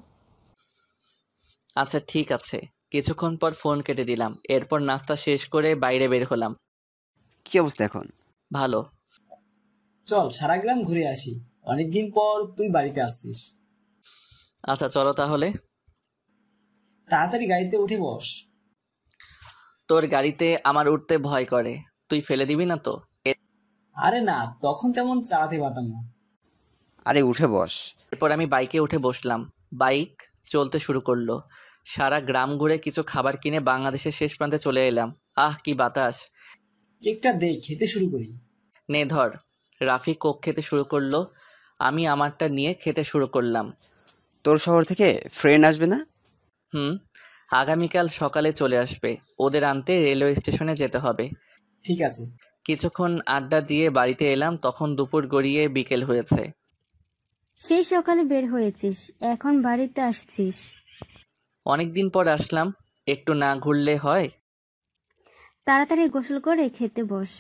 আচ্ছা ঠিক আছে। কিছুক্ষণ পর ফোন কেটে দিলাম। এরপর নাস্তা শেষ করে বাইরে বের হলাম। কি অবস্থা এখন? ভালো। চল সারা গ্রাম ঘুরে আসি, অনেকদিন পর তুই বাড়িতে আসছিস। আচ্ছা চলো তাহলে। তাড়াতাড়ি গাড়িতে উঠে বস। তোর গাড়িতে আমার উঠতে ভয় করে, তুই ফেলে দিবি না তো? আরে না, তখন তেমন চালাতে পারতাম না। আরে উঠে বস। এরপর আমি বাইকে উঠে বসলাম। বাইক চলতে শুরু করলো। সারা গ্রাম ঘুরে কিছু খাবার কিনে বাংলাদেশের শেষ প্রান্তে চলে এলাম। আহ কি বাতাস! কেকটা দে, খেতে শুরু করি। নে ধর। রাফি কোক খেতে শুরু করলো। আমি আমারটা নিয়ে খেতে শুরু করলাম। তোর শহর থেকে ফ্রেন্ড আসবে না? আগামীকাল সকালে চলে আসবে। ওদের আনতে রেলওয়ে স্টেশনে যেতে হবে। ঠিক আছে। কিছুক্ষণ আড্ডা দিয়ে বাড়িতে এলাম, তখন দুপুর গড়িয়ে বিকেল হয়েছে। সেই সকালে বের হয়েছিস, এখন বাড়িতে আসছিস? অনেকদিন পর আসলাম, একটু না ঘুরলে হয়? তাড়াতাড়ি গোসল করে খেতে বস।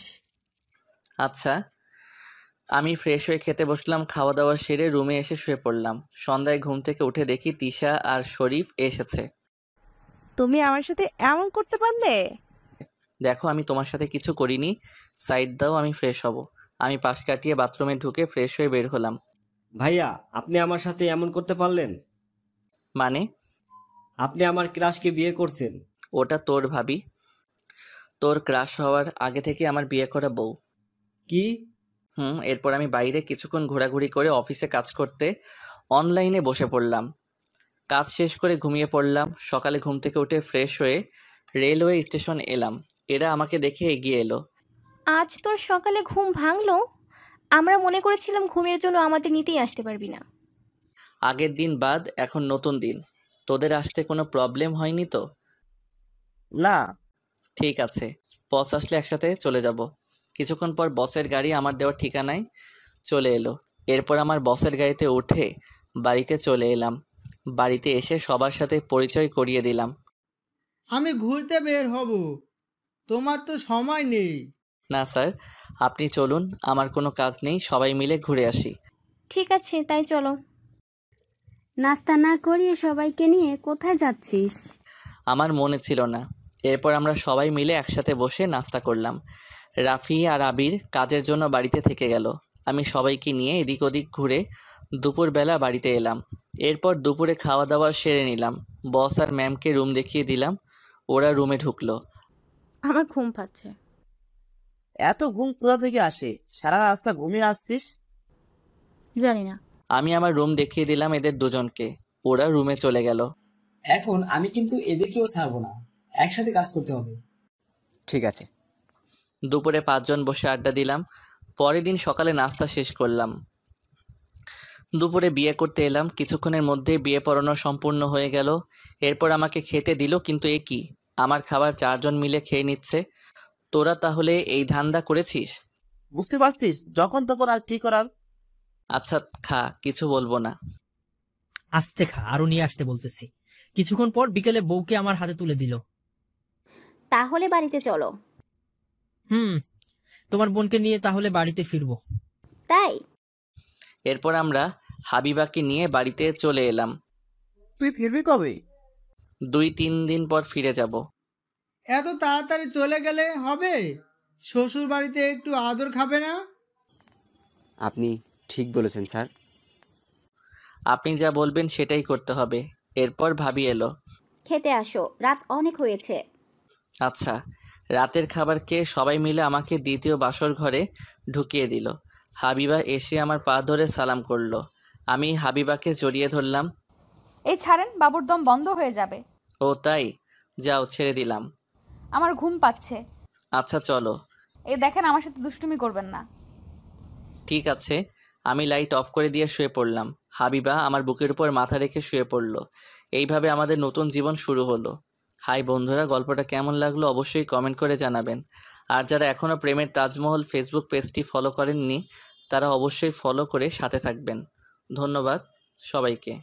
আচ্ছা। আমি ফ্রেশ হয়ে খেতে বসলাম। খাওয়া দাওয়া সেরে রুমে এসে শুয়ে পড়লাম। সন্ধ্যায় ঘুম থেকে উঠে দেখি তিশা আর শরীফ এসেছে। তুমি আমার সাথে এমন করতে পারলে? দেখো আমি তোমার সাথে কিছু করিনি, সাইড দাও, আমি ফ্রেশ হব। আমি পাশ কাটিয়ে বাথরুমে ঢুকে ফ্রেশ হয়ে বের হলাম। ভাইয়া, আপনি আমার সাথে এমন করতে পারলেন? মানে? আপনি আমার ক্রাশকে বিয়ে করছেন। ওটা তোর ভাবি, তোর ক্রাশ হওয়ার আগে থেকে আমার বিয়ে করা বউ। কি? এরপর আমি বাইরে কিছুক্ষণ ঘোরাঘুরি করে অফিসে কাজ করতে অনলাইনে বসে পড়লাম। কাজ শেষ করে ঘুমিয়ে পড়লাম। সকালে ঘুম থেকে উঠে ফ্রেশ হয়ে রেলওয়ে স্টেশন এলাম। এরা আমাকে দেখে এগিয়ে এলো। আজ তোর সকালে ঘুম ভাঙলো? আমরা মনে করেছিলাম ঘুমের জন্য আমাদের নিতেই আসতে পারবি না। আগের দিন বাদ এখন নতুন দিন, তোদের আসতে কোনো প্রবলেম হয়নি তো? না। ঠিক আছে, বস আসলে একসাথে চলে যাব। কিছুক্ষণ পর বসের গাড়ি আমার দেওয়ার ঠিকানায় চলে এলো। এরপর আমার বসের গাড়িতে উঠে বাড়িতে চলে এলাম। বাড়িতে এসে সবার সাথে পরিচয় করিয়ে দিলাম। আমি ঘুরতে বের হব, তোমার তো সময় নেই। না স্যার, আপনি চলুন, আমার কোনো কাজ নেই, সবাই মিলে ঘুরে আসি। ঠিক আছে, তাই চলো। নাস্তা না করিয়ে সবাইকে নিয়ে কোথায় যাচ্ছিস? আমার মনে ছিল না। এরপর আমরা সবাই মিলে একসাথে বসে নাস্তা করলাম। রাফি আর আবির কাজের জন্য বাড়িতে থেকে গেল। আমি সবাইকে নিয়ে এদিক ওদিক ঘুরে দুপুরবেলা বাড়িতে এলাম। এরপর দুপুরে খাওয়া দাওয়া সেরে নিলাম। বস আর ম্যামকে রুম দেখিয়ে দিলাম। ওরা রুমে ঢুকলো। আমার ঘুম পাচ্ছে। এত ঘুম কোথা থেকে আসে? সারা রাস্তা ঘুমিয়ে আসছিস? জানি না। আমি আমার রুম দেখিয়ে দিলাম এদের দুজনকে। ওরা রুমে চলে গেল। এখন আমি কিন্তু এদেরকেও ছাড়বো না, একসাথে কাজ করতে হবে। ঠিক আছে। দুপুরে 5 জন বসে আড্ডা দিলাম। পরের দিন সকালে নাস্তা শেষ করলাম। দুপুরে বিয়ে করতে এলাম। কিছুক্ষণের মধ্যে বিয়ে পড়ানো সম্পূর্ণ হয়ে গেল। এরপর আমাকে খেতে দিল, কিন্তু এ কি, আমার খাবার 4 জন মিলে খেয়ে নিচ্ছে। তোরা তাহলে এই ধান্দা করেছিস? বুঝতে পারছিস, যখন তখন আর কি করার। আচ্ছা খা, কিছু বলবো না। আস্তে খা, আরো নিয়ে আসতে বলতেছি। কিছুক্ষণ পর বিকেলে বউকে আমার হাতে তুলে দিল। তাহলে বাড়িতে চলো। তোমার বোনকে নিয়ে তাহলে বাড়িতে ফিরবো। তাই? এরপর আমরা হাবিবাকে নিয়ে বাড়িতে চলে এলাম। তুই ফিরবি কবে? 2-3 দিন পর ফিরে যাব। এত তাড়াতাড়ি চলে গেলে হবে? শ্বশুর বাড়িতে একটু আদর খাবে না? আপনি ঠিক বলেছেন স্যার। আপনি যা বলবেন সেটাই করতে হবে। এরপর ভাবি এলো। খেতে আসো, রাত অনেক হয়েছে। আচ্ছা। রাতের খাবার খেয়ে সবাই মিলে আমাকে দ্বিতীয় বাসর ঘরে ঢুকিয়ে দিল। হাবিবা এসে আমার পা ধরে সালাম করলো। আমি হাবিবাকে জড়িয়ে ধরলাম। এই ছাড়েন, বাবুর দম বন্ধ হয়ে যাবে। ও তাই? যাও, ছেড়ে দিলাম। আমার ঘুম পাচ্ছে। আচ্ছা চলো। এই দেখেন, আমার সাথে দুষ্টুমি করবেন না। ঠিক আছে। আমি লাইট অফ করে দিয়ে শুয়ে পড়লাম। হাবিবা আমার বুকের উপর মাথা রেখে শুয়ে পড়ল। এইভাবে আমাদের নতুন জীবন শুরু হলো। হাই বন্ধুরা, গল্পটা কেমন লাগলো অবশ্যই কমেন্ট করে জানাবেন। আর যারা এখনও প্রেমের তাজমহল ফেসবুক পেজটি ফলো করেননি তারা অবশ্যই ফলো করে সাথে থাকবেন। ধন্যবাদ সবাইকে।